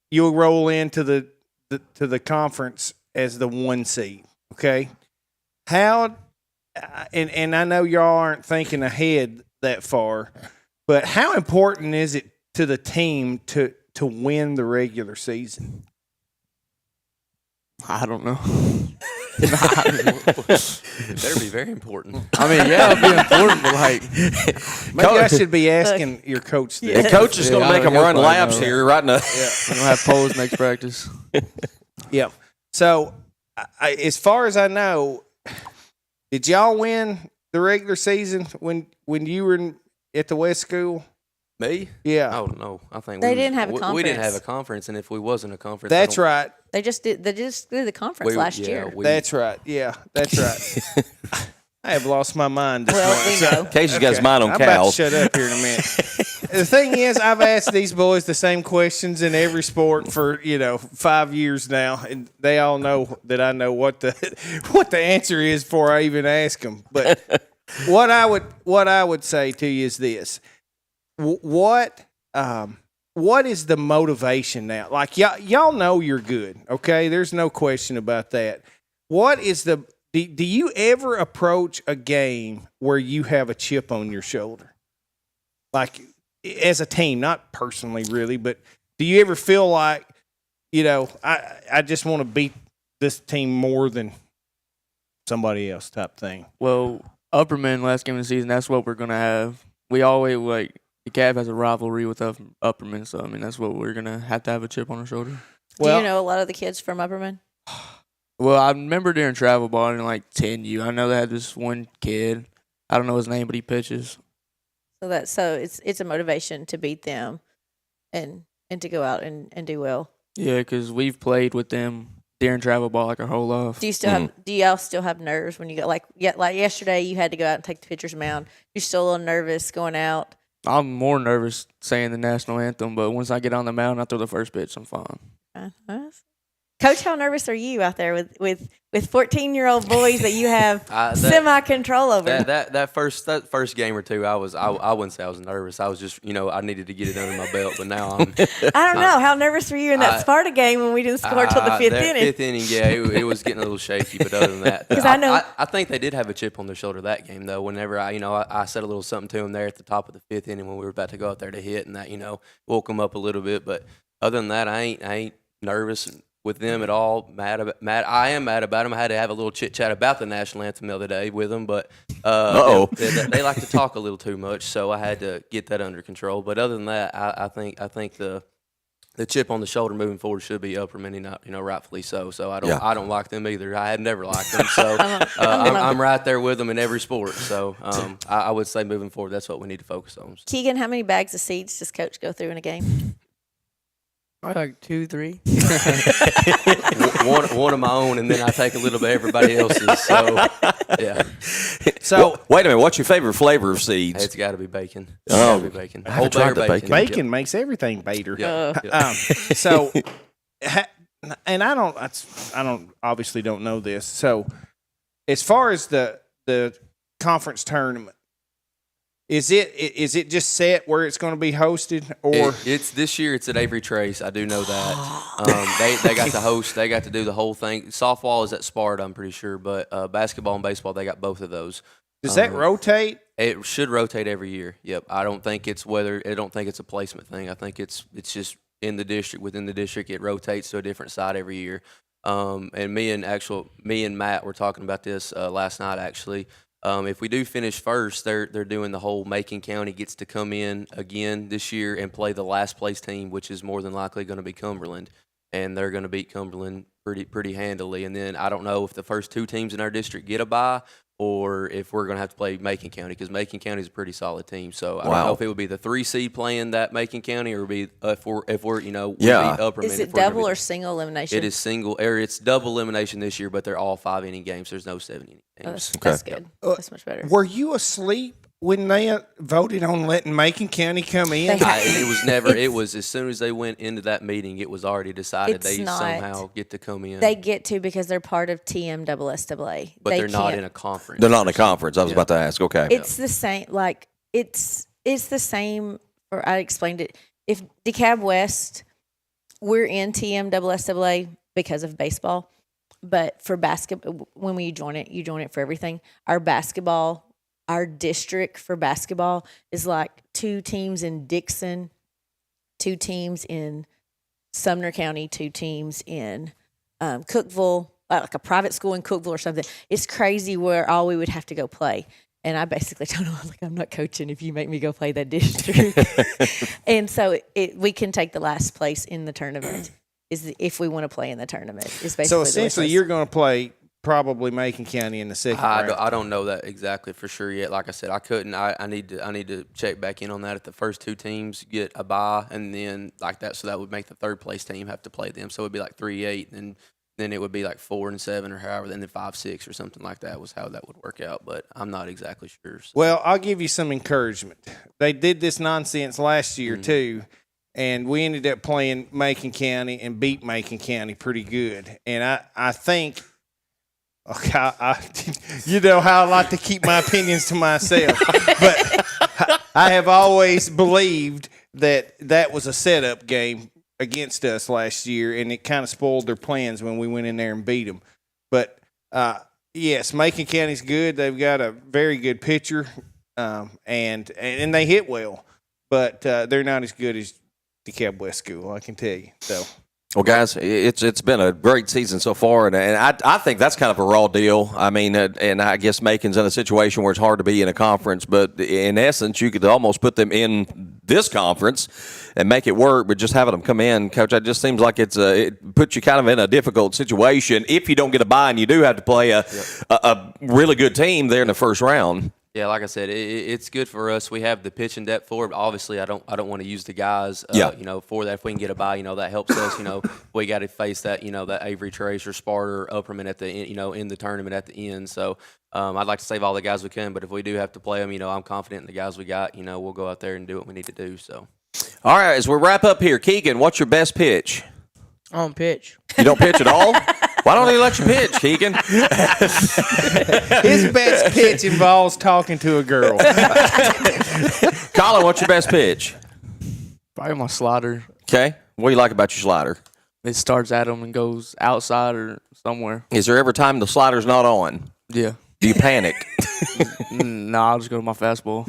Speaker 5: you'll roll into the conference as the 1 seed. Okay. How? And I know y'all aren't thinking ahead that far, but how important is it to the team to win the regular season?
Speaker 17: I don't know.
Speaker 16: Better be very important.
Speaker 17: I mean, yeah, it'd be important, but
Speaker 5: maybe I should be asking your coach this.
Speaker 2: Yeah. The coach is going to make them run laps here right now.
Speaker 17: Yeah. We're going to have poles next practice.
Speaker 5: Yeah. So, as far as I know, did y'all win the regular season when you were at the West School?
Speaker 16: Me?
Speaker 5: Yeah.
Speaker 16: Oh no, I think
Speaker 3: they didn't have a conference.
Speaker 16: We didn't have a conference, and if we wasn't a conference,
Speaker 5: that's right.
Speaker 3: They just did the conference last year.
Speaker 5: That's right. Yeah, that's right. I have lost my mind this
Speaker 3: Well,
Speaker 5: morning.
Speaker 3: we know.
Speaker 2: Casey's got his mind on
Speaker 5: I'm about to
Speaker 2: cows.
Speaker 5: shut up here in a minute. The thing is, I've asked these boys the same questions in every sport for 5 years now, and they all know that I know what the answer is before I even ask them. But what I would say to you is this: what is the motivation now? Like y'all know you're good, okay? There's no question about that. What is the do you ever approach a game where you have a chip on your shoulder? Like as a team, not personally really, but do you ever feel like, I just want to beat this team more than somebody else type thing?
Speaker 17: Well, Upperman last game of the season, that's what we're going to have. We always, DeKalb has a rivalry with Upperman, so, that's what we're going to have a chip on our shoulder.
Speaker 3: Do you know a lot of the kids from Upperman?
Speaker 17: Well, I remember during travel ball in 10U, I know they had this one kid. I don't know his name, but he pitches.
Speaker 3: So it's a motivation to beat them and to go out and do well.
Speaker 17: Yeah, because we've played with them during travel ball our whole life.
Speaker 3: Do you still have? Do y'all still have nerves when you go like yesterday? You had to go out and take the pitcher's mound. You're still a little nervous going out.
Speaker 17: I'm more nervous saying the national anthem, but once I get on the mound, I throw the first pitch. I'm fine.
Speaker 3: Coach, how nervous are you out there with 14-year-old boys that you have semi-control over?
Speaker 16: That first game or two, I wouldn't say I was nervous. I was just, I needed to get it under my belt. But now I'm.
Speaker 3: I don't know. How nervous were you in that Sparta game when we didn't score till the fifth inning?
Speaker 16: Fifth inning, yeah, it was getting a little shaky. But other than that,
Speaker 3: because I know
Speaker 16: I think they did have a chip on their shoulder that game though. Whenever I said a little something to them there at the top of the fifth inning when we were about to go out there to hit, and that woke them up a little bit. But other than that, I ain't nervous with them at all. I am mad about them. I had to have a little chit chat about the national anthem the other day with them, but they like to talk a little too much, so I had to get that under control. But other than that, I think the chip on the shoulder moving forward should be Upperman, rightfully so. So I don't like them either. I have never liked them, so I'm right there with them in every sport. So I would say moving forward, that's what we need to focus on.
Speaker 3: Keegan, how many bags of seeds does Coach go through in a game?
Speaker 18: Like 2, 3.
Speaker 16: one of my own, and then I take a little bit of everybody else's. So, yeah.
Speaker 2: So wait a minute. What's your favorite flavor of seeds?
Speaker 16: It's got to be bacon.
Speaker 2: Oh,
Speaker 16: be bacon.
Speaker 2: I haven't tried the bacon.
Speaker 5: Bacon makes everything better.
Speaker 16: Yeah.
Speaker 5: So, and I don't obviously don't know this. So, as far as the conference tournament. Is it just set where it's going to be hosted, or
Speaker 16: it's this year? It's at Avery Trace. I do know that. They got to host. They got to do the whole thing. Softball is at Sparta, I'm pretty sure, but basketball and baseball, they got both of those.
Speaker 5: Does that rotate?
Speaker 16: It should rotate every year. Yep. I don't think it's a placement thing. I think it's just in the district. Within the district, it rotates to a different side every year. And me and Matt were talking about this last night actually. If we do finish first, they're doing the whole Macon County gets to come in again this year and play the last place team, which is more than likely going to be Cumberland, and they're going to beat Cumberland pretty handily. And then I don't know if the first two teams in our district get a bye or if we're going to have to play Macon County, because Macon County is a pretty solid team. So I don't know if it would be the 3 seed playing that Macon County, or be if we're Upperman.
Speaker 3: Is it double or single elimination?
Speaker 16: It is single, or it's double elimination this year, but they're all 5-inning games. There's no 7-inning games.
Speaker 3: That's good. That's much better.
Speaker 5: Were you asleep when they voted on letting Macon County come in?
Speaker 16: It was never. It was as soon as they went into that meeting, it was already decided somehow get to come in.
Speaker 3: They get to because they're part of TMSSAA.
Speaker 16: But they're not in a conference.
Speaker 2: They're not in a conference. I was about to ask. Okay.
Speaker 3: It's the same. Like it's the same. Or I explained it. If DeKalb West, we're in TMSSAA because of baseball, but for basketball, when you join it for everything. Our district for basketball is like 2 teams in Dixon, 2 teams in Sumner County, 2 teams in Cookeville, like a private school in Cookeville or something. It's crazy where all we would have to go play. And I basically told them, I'm not coaching if you make me go play that district. And so we can take the last place in the tournament if we want to play in the tournament. Is basically
Speaker 5: so essentially you're going to play probably Macon County in the second round.
Speaker 16: I don't know that exactly for sure yet. Like I said, I couldn't. I need to check back in on that. If the first 2 teams get a bye, and then like that, so that would make the 3rd place team have to play them. So it'd be like 3-8, and then it would be like 4 and 7 or however, then 5-6 or something like that was how that would work out. But I'm not exactly sure. So.
Speaker 5: Well, I'll give you some encouragement. They did this nonsense last year too, and we ended up playing Macon County and beat Macon County pretty good. And I think, you know how I like to keep my opinions to myself, but I have always believed that was a setup game against us last year, and it kind of spoiled their plans when we went in there and beat them. But yes, Macon County's good. They've got a very good pitcher, and they hit well, but they're not as good as DeKalb West School, I can tell you. So.
Speaker 2: Well, guys, it's been a great season so far, and I think that's kind of a raw deal. I mean, and I guess Macon's in a situation where it's hard to be in a conference, but in essence, you could almost put them in this conference and make it work, but just having them come in, Coach, it just seems like it puts you kind of in a difficult situation if you don't get a bye and you do have to play a really good team there in the first round.
Speaker 16: Yeah, like I said, it's good for us. We have the pitching depth for it. But obviously, I don't want to use the guys, for that. If we can get a bye, that helps us. We got to face that, that Avery Trace or Sparta or Upperman at the end, in the tournament at the end. So I'd like to save all the guys we can, but if we do have to play them, I'm confident in the guys we got. We'll go out there and do what we need to do. So,
Speaker 2: all right, as we wrap up here, Keegan, what's your best pitch?
Speaker 18: I don't pitch.
Speaker 2: You don't pitch at all? Why don't they let you pitch, Keegan?
Speaker 5: His best pitch involves talking to a girl.
Speaker 2: Collin, what's your best pitch?
Speaker 17: Probably my slider.
Speaker 2: Okay. What do you like about your slider?
Speaker 17: It starts at him and goes outside or somewhere.
Speaker 2: Is there ever time the slider's not on?
Speaker 17: Yeah.
Speaker 2: Do you panic?
Speaker 17: No, I'll just go to my fastball.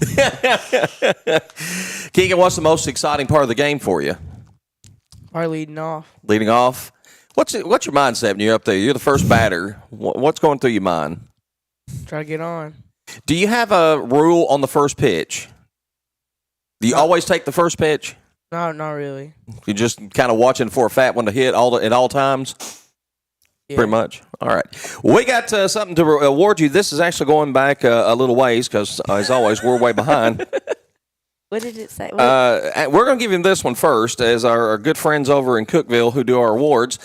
Speaker 2: Keegan, what's the most exciting part of the game for you?
Speaker 18: Probably leading off.
Speaker 2: Leading off? What's your mindset when you're up there? You're the first batter. What's going through your mind?
Speaker 18: Try to get on.
Speaker 2: Do you have a rule on the first pitch? Do you always take the first pitch?
Speaker 18: No, not really.
Speaker 2: You're just kind of watching for a fat one to hit at all times? Yeah. Pretty much. All right. Well, we got something to award you. This is actually going back a little ways because, as always, we're way behind.
Speaker 3: What did it say?
Speaker 2: We're going to give him this one first, as our good friends over in Cookeville who do our awards.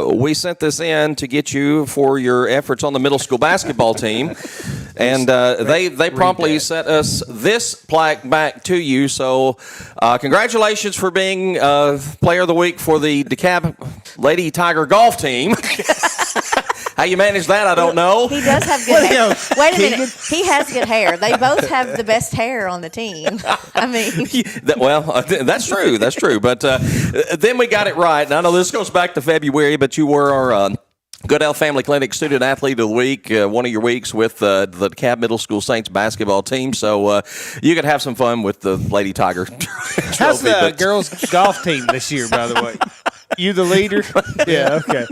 Speaker 2: We sent this in to get you for your efforts on the middle school basketball team, and they promptly sent us this plaque back to you. So, congratulations for being Player of the Week for the DeKalb Lady Tiger golf team. How you manage that, I don't know.
Speaker 3: He does have good hair. Wait a minute. He has good hair. They both have the best hair on the team. I mean.
Speaker 2: That's true. That's true. But then we got it right. And I know this goes back to February, but you were our Goodell Family Clinic Student Athlete of the Week, one of your weeks with the DeKalb Middle School Saints basketball team. So you could have some fun with the Lady Tiger trophy.
Speaker 5: How's the girls' golf team this year, by the way? You the leader? Yeah, okay.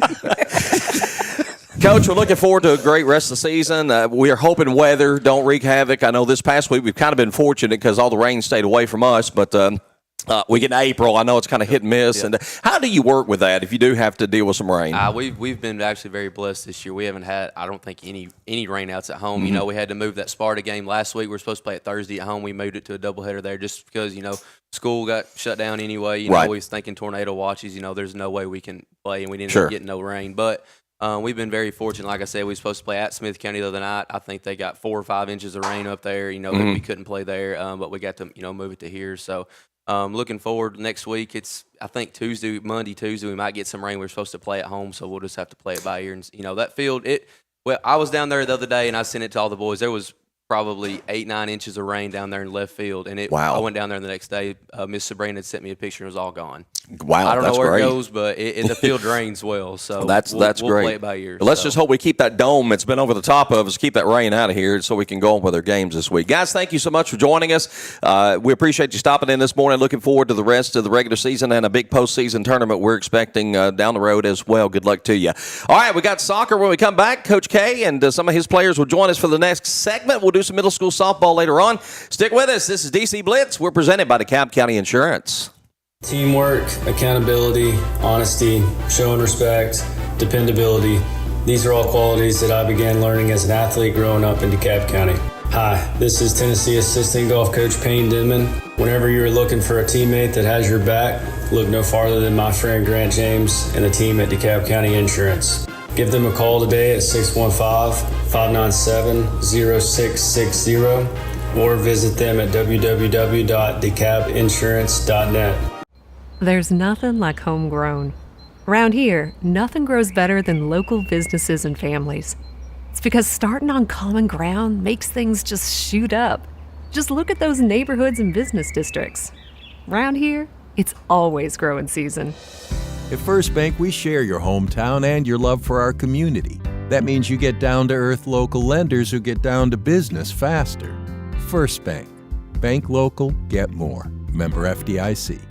Speaker 2: Coach, we're looking forward to a great rest of the season. We are hoping weather don't wreak havoc. I know this past week we've kind of been fortunate because all the rain stayed away from us, but we get in April. I know it's kind of hit and miss. Yeah. And how do you work with that if you do have to deal with some rain?
Speaker 16: We've been actually very blessed this year. We haven't had, I don't think, any rainouts at home. Mm-hmm. We had to move that Sparta game last week. We were supposed to play it Thursday at home. We moved it to a doubleheader there just because, school got shut down anyway. We was thinking tornado watches. There's no way we can play, and we didn't end up getting no rain. But we've been very fortunate. Like I said, we were supposed to play at Smith County the other night. I think they got 4 or 5 inches of rain up there, that we couldn't play there, but we got to, move it to here. So looking forward next week. It's, I think, Monday, Tuesday, we might get some rain. We're supposed to play at home, so we'll just have to play it by ear. And, that field, I was down there the other day, and I sent it to all the boys. There was probably 8-9 inches of rain down there in left field, and I went down there the next day. Miss Sabrina had sent me a picture, and it was all gone.
Speaker 2: Wow,
Speaker 16: I don't
Speaker 2: know
Speaker 16: where
Speaker 2: great.
Speaker 16: it goes, but the field drains well. So
Speaker 2: that's
Speaker 16: we'll
Speaker 2: great.
Speaker 16: Play it by ear.
Speaker 2: Let's just hope we keep that dome that's been over the top of us, keep that rain out of here, so we can go on with our games this week. Guys, thank you so much for joining us. We appreciate you stopping in this morning. Looking forward to the rest of the regular season and a big postseason tournament we're expecting down the road as well. Good luck to you. All right, we got soccer when we come back. Coach K and some of his players will join us for the next segment. We'll do some middle school softball later on. Stick with us. This is DC Blitz. We're presented by DeKalb County Insurance.
Speaker 19: Teamwork, accountability, honesty, showing respect, dependability. These are all qualities that I began learning as an athlete growing up in DeKalb County. Hi, this is Tennessee Assistant Golf Coach Payne Denman. Whenever you're looking for a teammate that has your back, look no farther than my friend Grant James and the team at DeKalb County Insurance. Give them a call today at 615-597-0660 or visit them at www.dekabinsurance.net.
Speaker 20: There's nothing like homegrown. Around here, nothing grows better than local businesses and families. It's because starting on common ground makes things just shoot up. Just look at those neighborhoods and business districts. Around here, it's always growing season.
Speaker 21: At First Bank, we share your hometown and your love for our community. That means you get down-to-earth local lenders who get down to business faster. First Bank. Bank local, get more. Member FDIC.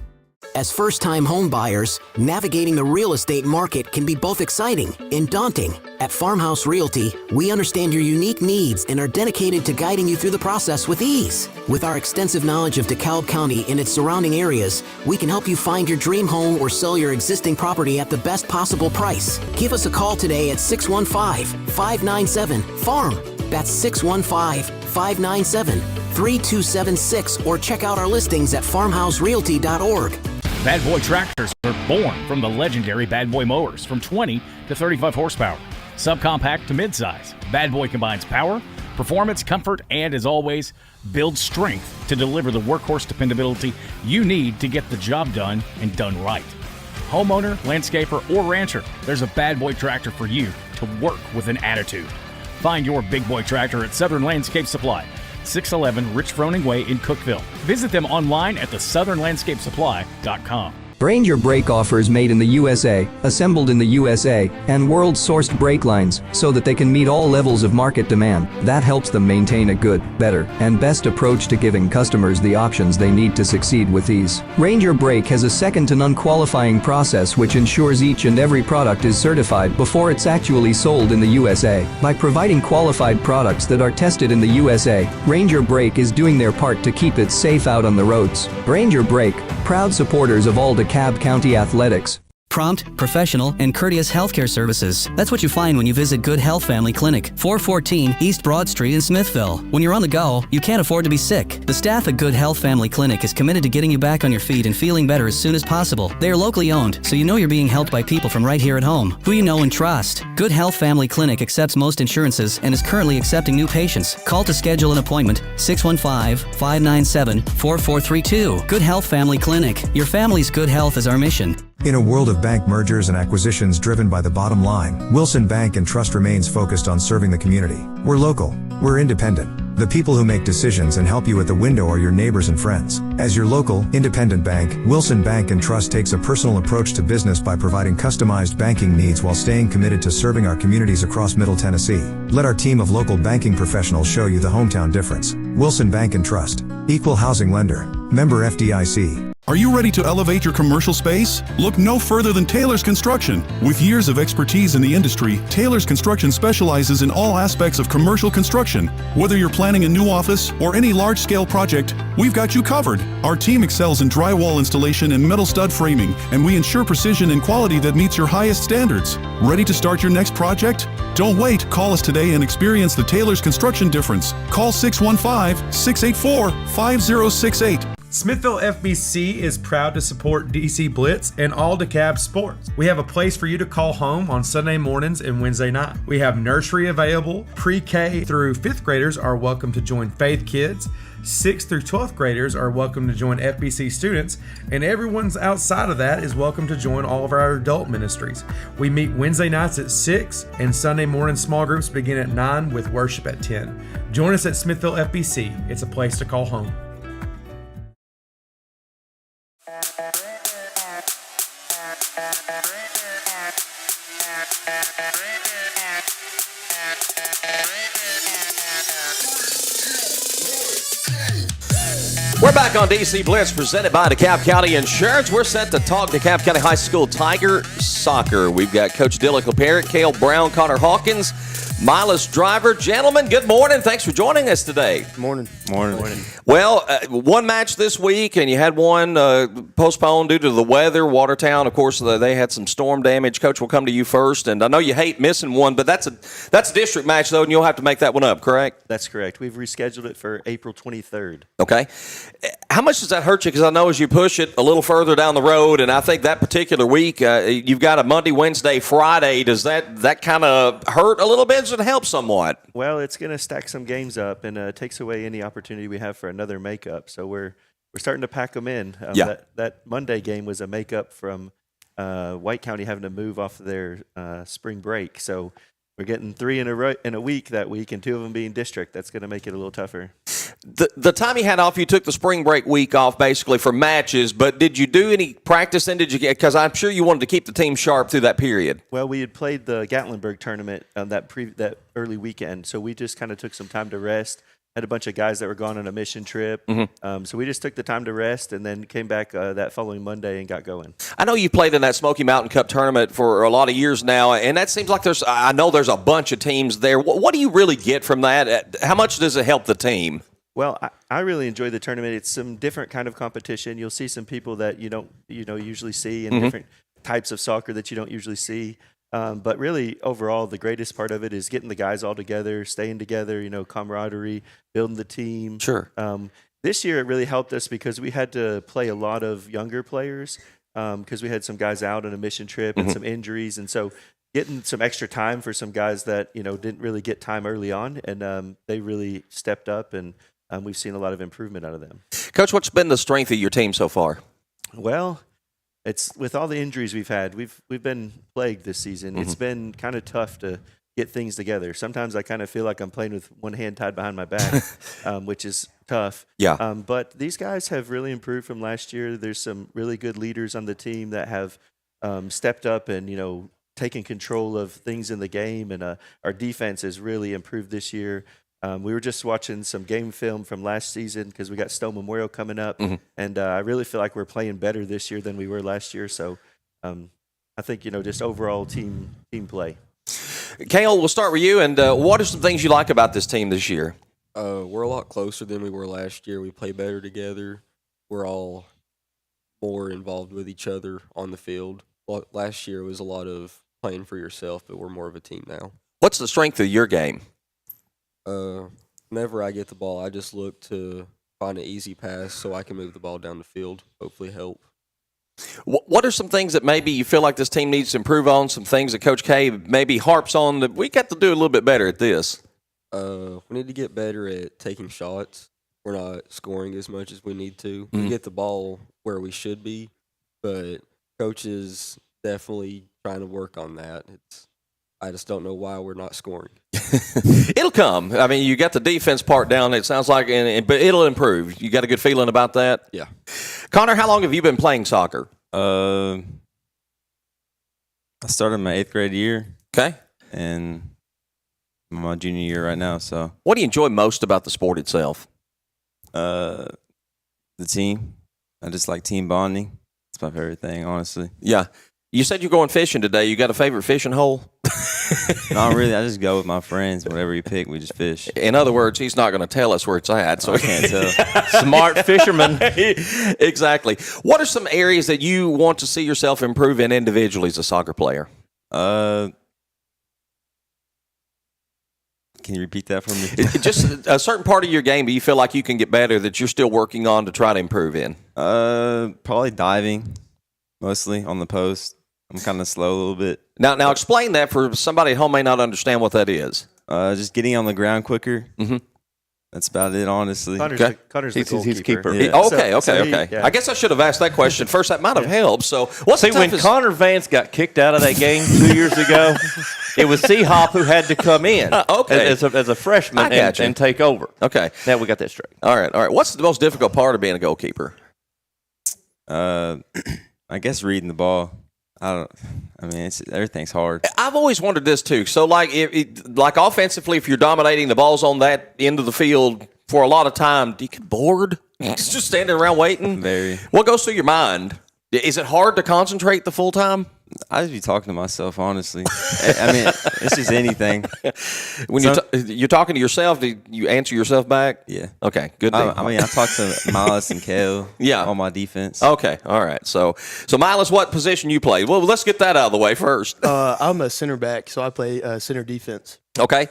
Speaker 9: As first-time home buyers, navigating the real estate market can be both exciting and daunting. At Farmhouse Realty, we understand your unique needs and are dedicated to guiding you through the process with ease. With our extensive knowledge of DeKalb County and its surrounding areas, we can help you find your dream home or sell your existing property at the best possible price. Give us a call today at 615-597-FARM. That's 615-597-3276, or check out our listings at farmhouserealty.org.
Speaker 10: Bad Boy tractors are born from the legendary Bad Boy mowers from 20 to 35 horsepower, subcompact to midsize. Bad Boy combines power, performance, comfort, and, as always, builds strength to deliver the workhorse dependability you need to get the job done and done right. Homeowner, landscaper, or rancher, there's a Bad Boy tractor for you to work with an attitude. Find your Big Boy tractor at Southern Landscape Supply, 611 Rich Froning Way in Cookeville. Visit them online at thesouthernlandscapesupply.com.
Speaker 11: Ranger brake offers made in the USA, assembled in the USA, and world-sourced brake lines so that they can meet all levels of market demand. That helps them maintain a good, better, and best approach to giving customers the options they need to succeed with ease. Ranger Brake has a second-to-none qualifying process which ensures each and every product is certified before it's actually sold in the USA. By providing qualified products that are tested in the USA, Ranger Brake is doing their part to keep it safe out on the roads. Ranger Brake, proud supporters of all DeKalb County athletics.
Speaker 12: Prompt, professional, and courteous healthcare services. That's what you find when you visit Good Health Family Clinic, 414 East Broad Street in Smithville. When you're on the go, you can't afford to be sick. The staff at Good Health Family Clinic is committed to getting you back on your feet and feeling better as soon as possible. They are locally owned, so you know you're being helped by people from right here at home, who you know and trust. Good Health Family Clinic accepts most insurances and is currently accepting new patients. Call to schedule an appointment, 615-597-4432. Good Health Family Clinic. Your family's good health is our mission.
Speaker 13: In a world of bank mergers and acquisitions driven by the bottom line, Wilson Bank and Trust remains focused on serving the community. We're local. We're independent. The people who make decisions and help you at the window are your neighbors and friends. As your local, independent bank, Wilson Bank and Trust takes a personal approach to business by providing customized banking needs while staying committed to serving our communities across Middle Tennessee. Let our team of local banking professionals show you the hometown difference. Wilson Bank and Trust. Equal housing lender. Member FDIC.
Speaker 14: Are you ready to elevate your commercial space? Look no further than Taylor's Construction. With years of expertise in the industry, Taylor's Construction specializes in all aspects of commercial construction. Whether you're planning a new office or any large-scale project, we've got you covered. Our team excels in drywall installation and metal stud framing, and we ensure precision and quality that meets your highest standards. Ready to start your next project? Don't wait. Call us today and experience the Taylor's Construction difference. Call 615-684-5068.
Speaker 15: Smithville FBC is proud to support DC Blitz and all DeKalb Sports. We have a place for you to call home on Sunday mornings and Wednesday night. We have nursery available. Pre-K through 5th graders are welcome to join Faith Kids. 6th through 12th graders are welcome to join FBC students, and everyone's outside of that is welcome to join all of our adult ministries. We meet Wednesday nights at 6, and Sunday morning small groups begin at 9 with worship at 10. Join us at Smithville FBC. It's a place to call home.
Speaker 2: We're back on DC Blitz, presented by DeKalb County Insurance. We're set to talk DeKalb County High School Tiger Soccer. We've got Coach Dylan Kleparek, Cale Brown, Connor Hawkins, Miles Driver. Gentlemen, good morning. Thanks for joining us today.
Speaker 16: Morning.
Speaker 21: Morning.
Speaker 2: Well, one match this week, and you had one postponed due to the weather. Watertown, of course, they had some storm damage. Coach, will come to you first, and I know you hate missing one, but that's a district match, though, and you'll have to make that one up, correct?
Speaker 4: That's correct. We've rescheduled it for April 23rd.
Speaker 2: Okay. How much does that hurt you? Because I know as you push it a little further down the road, and I think that particular week, you've got a Monday, Wednesday, Friday. Does that kind of hurt a little bit? Does it help somewhat?
Speaker 4: Well, it's going to stack some games up, and takes away any opportunity we have for another makeup. So we're starting to pack them in. That Monday game was a makeup from White County having to move off of their spring break. So we're getting 3 in a week that week, and 2 of them being district. That's going to make it a little tougher.
Speaker 2: The time you had off, you took the spring break week off basically for matches, but did you do any practice then? Because I'm sure you wanted to keep the team sharp through that period.
Speaker 4: Well, we had played the Gatlinburg tournament that early weekend, so we just kind of took some time to rest. Had a bunch of guys that were gone on a mission trip. So we just took the time to rest and then came back that following Monday and got going.
Speaker 2: I know you played in that Smoky Mountain Cup tournament for a lot of years now, and that seems like I know there's a bunch of teams there. What do you really get from that? How much does it help the team?
Speaker 4: Well, I really enjoy the tournament. It's some different kind of competition. You'll see some people that you don't usually see, and different types of soccer that you don't usually see. But really, overall, the greatest part of it is getting the guys all together, staying together, camaraderie, building the team.
Speaker 2: Sure.
Speaker 4: This year, it really helped us because we had to play a lot of younger players because we had some guys out on a mission trip and some injuries. And so getting some extra time for some guys that, didn't really get time early on, and they really stepped up, and we've seen a lot of improvement out of them.
Speaker 2: Coach, what's been the strength of your team so far?
Speaker 4: Well, it's with all the injuries we've had, we've been plagued this season. It's been kind of tough to get things together. Sometimes I kind of feel like I'm playing with one hand tied behind my back, which is tough.
Speaker 2: Yeah.
Speaker 4: But these guys have really improved from last year. There's some really good leaders on the team that have stepped up and, taken control of things in the game. And our defense has really improved this year. We were just watching some game film from last season because we got Stowe Memorial coming up, and I really feel like we're playing better this year than we were last year. So I think, just overall team play.
Speaker 2: Kale, we'll start with you, and what are some things you like about this team this year?
Speaker 16: We're a lot closer than we were last year. We play better together. We're all more involved with each other on the field. Last year was a lot of playing for yourself, but we're more of a team now.
Speaker 2: What's the strength of your game?
Speaker 16: Whenever I get the ball, I just look to find an easy pass so I can move the ball down the field, hopefully help.
Speaker 2: What are some things that maybe you feel like this team needs to improve on, some things that Coach K maybe harps on that we got to do a little bit better at this?
Speaker 16: We need to get better at taking shots. We're not scoring as much as we need to. We get the ball where we should be, but Coach is definitely trying to work on that. I just don't know why we're not scoring.
Speaker 2: It'll come. I mean, you got the defense part down, it sounds like, but it'll improve. You got a good feeling about that?
Speaker 16: Yeah.
Speaker 2: Connor, how long have you been playing soccer?
Speaker 1: I started my 8th grade year.
Speaker 2: Okay.
Speaker 1: And I'm in my junior year right now. So,
Speaker 2: what do you enjoy most about the sport itself?
Speaker 1: The team. I just like team bonding. It's my favorite thing, honestly.
Speaker 2: Yeah. You said you're going fishing today. You got a favorite fishing hole?
Speaker 1: Not really. I just go with my friends. Whatever you pick, we just fish.
Speaker 2: In other words, he's not going to tell us where it's at, so
Speaker 1: I can't tell.
Speaker 4: Smart fisherman.
Speaker 2: Exactly. What are some areas that you want to see yourself improve in individually as a soccer player?
Speaker 1: Can you repeat that for me?
Speaker 2: Just a certain part of your game that you feel like you can get better that you're still working on to try to improve in?
Speaker 1: Probably diving, mostly on the post. I'm kind of slow a little bit.
Speaker 2: Now explain that for somebody at home may not understand what that is.
Speaker 1: Just getting on the ground quicker.
Speaker 2: Mm-hmm.
Speaker 1: That's about it, honestly.
Speaker 4: Connor's the goalkeeper.
Speaker 1: Yeah.
Speaker 2: Okay.
Speaker 4: Yeah.
Speaker 2: I guess I should have asked that question first. That might have helped. So, what's
Speaker 4: See,
Speaker 2: the
Speaker 4: when
Speaker 2: toughest?
Speaker 4: Connor Vance got kicked out of that game 2 years ago, it was C-Hop who had to come in as a freshman and take over.
Speaker 2: Okay.
Speaker 4: Now we got that straight.
Speaker 2: All right. What's the most difficult part of being a goalkeeper?
Speaker 1: I guess reading the ball. Everything's hard.
Speaker 2: I've always wondered this too. So, like offensively, if you're dominating, the ball's on that end of the field for a lot of time, do you get bored? Just standing around waiting.
Speaker 1: Very.
Speaker 2: What goes through your mind? Is it hard to concentrate the full time?
Speaker 1: I just be talking to myself, honestly. I mean, it's just anything.
Speaker 2: When you're talking to yourself, do you answer yourself back?
Speaker 1: Yeah.
Speaker 2: Okay, good deal.
Speaker 1: I mean, I talk to Miles and Kel on my defense.
Speaker 2: Okay, all right. So Miles, what position you play? Well, let's get that out of the way first.
Speaker 6: I'm a center back, so I play center defense.
Speaker 2: Okay.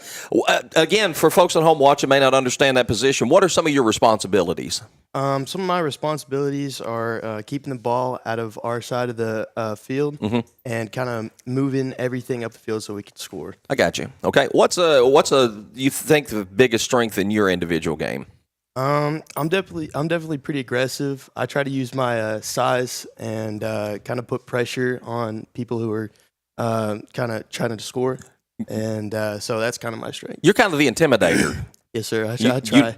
Speaker 2: Again, for folks at home watching may not understand that position, what are some of your responsibilities?
Speaker 6: Some of my responsibilities are keeping the ball out of our side of the field and kind of moving everything up the field so we can score.
Speaker 2: I got you. Okay. What's you think the biggest strength in your individual game?
Speaker 6: I'm definitely pretty aggressive. I try to use my size and kind of put pressure on people who are kind of trying to score. And so that's kind of my strength.
Speaker 2: You're kind of the intimidator.
Speaker 6: Yes, sir. I try.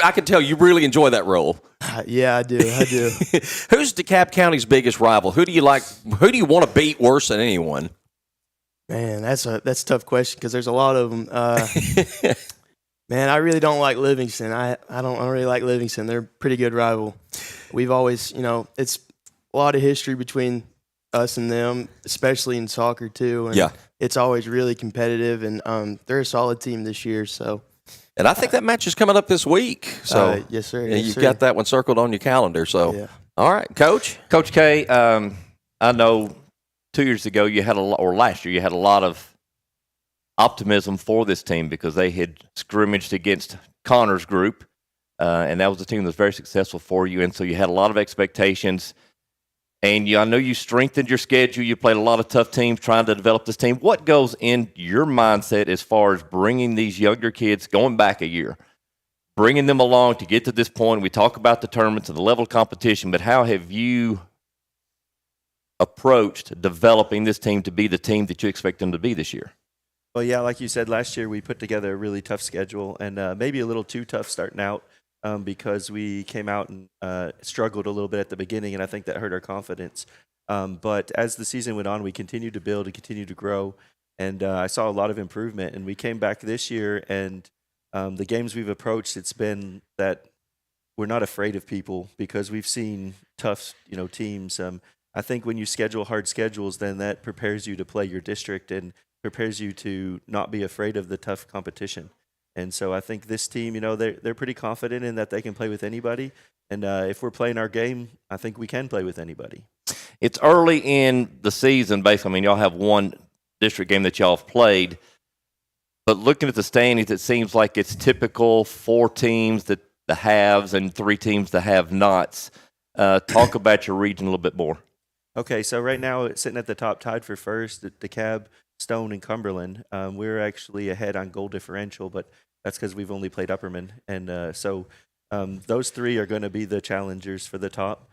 Speaker 2: I can tell you really enjoy that role.
Speaker 6: Yeah, I do.
Speaker 2: Who's DeKalb County's biggest rival? Who do you like? Who do you want to beat worse than anyone?
Speaker 6: Man, that's a tough question because there's a lot of them. Man, I really don't like Livingston. I don't really like Livingston. They're a pretty good rival. We've always, it's a lot of history between us and them, especially in soccer too. And it's always really competitive, and they're a solid team this year. So,
Speaker 2: and I think that match is coming up this week. So
Speaker 6: yes, sir.
Speaker 2: You've got that one circled on your calendar. So, all right, Coach
Speaker 4: K. I know 2 years ago you had last year you had a lot of optimism for this team because they had scrimmaged against Connor's group, and that was a team that was very successful for you, and so you had a lot of expectations. And I know you strengthened your schedule. You played a lot of tough teams trying to develop this team. What goes in your mindset as far as bringing these younger kids, going back a year, bringing them along to get to this point? We talk about the tournaments and the level of competition, but how have you approached developing this team to be the team that you expect them to be this year?
Speaker 22: Well, yeah, like you said, last year we put together a really tough schedule and maybe a little too tough starting out. Because we came out and struggled a little bit at the beginning, and I think that hurt our confidence. But as the season went on, we continued to build and continue to grow, and I saw a lot of improvement. And we came back this year, and the games we've approached, it's been that we're not afraid of people because we've seen tough, teams. I think when you schedule hard schedules, then that prepares you to play your district and prepares you to not be afraid of the tough competition. And so I think this team, they're pretty confident in that they can play with anybody. And if we're playing our game, I think we can play with anybody.
Speaker 4: It's early in the season, basically. I mean, y'all have one district game that y'all have played. But looking at the standings, it seems like it's typical 4 teams, the haves, and 3 teams, the have-nots. Talk about your region a little bit more.
Speaker 22: Okay, so right now it's sitting at the top, tied for first, DeKalb, Stone, and Cumberland. We're actually ahead on goal differential, but that's because we've only played Upperman. And so those 3 are going to be the challengers for the top.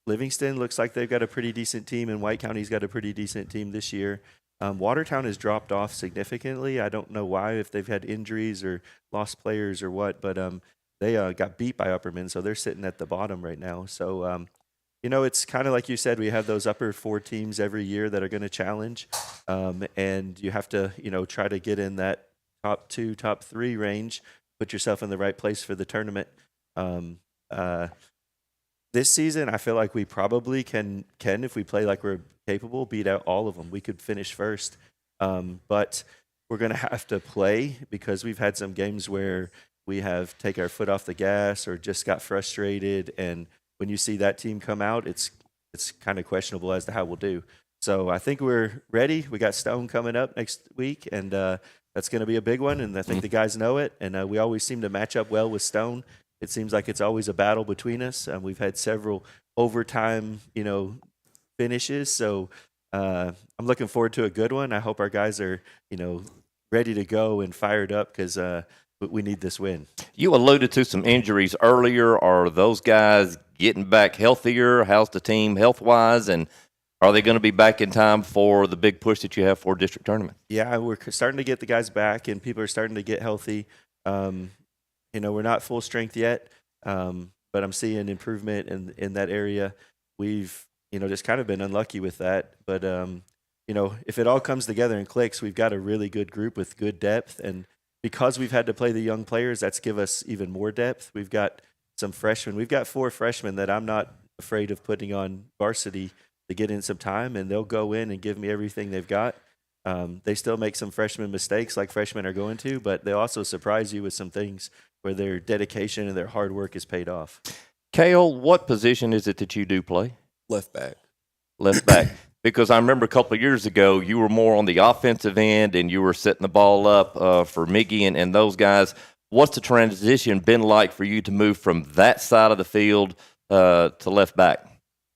Speaker 22: Livingston looks like they've got a pretty decent team, and White County's got a pretty decent team this year. Watertown has dropped off significantly. I don't know why, if they've had injuries or lost players or what, but they got beat by Upperman, so they're sitting at the bottom right now. So, it's kind of like you said, we have those upper 4 teams every year that are going to challenge, and you have to, try to get in that top 2, top 3 range, put yourself in the right place for the tournament. This season, I feel like we probably can, if we play like we're capable, beat out all of them. We could finish first, but we're going to have to play because we've had some games where we have taken our foot off the gas or just got frustrated, and when you see that team come out, it's kind of questionable as to how we'll do. So I think we're ready. We got Stone coming up next week, and that's going to be a big one, and I think the guys know it, and we always seem to match up well with Stone. It seems like it's always a battle between us. We've had several overtime, finishes, so I'm looking forward to a good one. I hope our guys are, ready to go and fired up because we need this win.
Speaker 4: You alluded to some injuries earlier. Are those guys getting back healthier? How's the team health-wise, and are they going to be back in time for the big push that you have for district tournament?
Speaker 22: Yeah, we're starting to get the guys back, and people are starting to get healthy. We're not full strength yet, but I'm seeing improvement in that area. We've, just kind of been unlucky with that. But, if it all comes together and clicks, we've got a really good group with good depth. And because we've had to play the young players, that's give us even more depth. We've got some freshmen. We've got 4 freshmen that I'm not afraid of putting on varsity to get in some time, and they'll go in and give me everything they've got. They still make some freshman mistakes like freshmen are going to, but they also surprise you with some things where their dedication and their hard work is paid off.
Speaker 4: Kale, what position is it that you do play?
Speaker 7: Left back.
Speaker 4: Left back. Because I remember a couple of years ago, you were more on the offensive end and you were setting the ball up for Miggy and those guys. What's the transition been like for you to move from that side of the field to left back?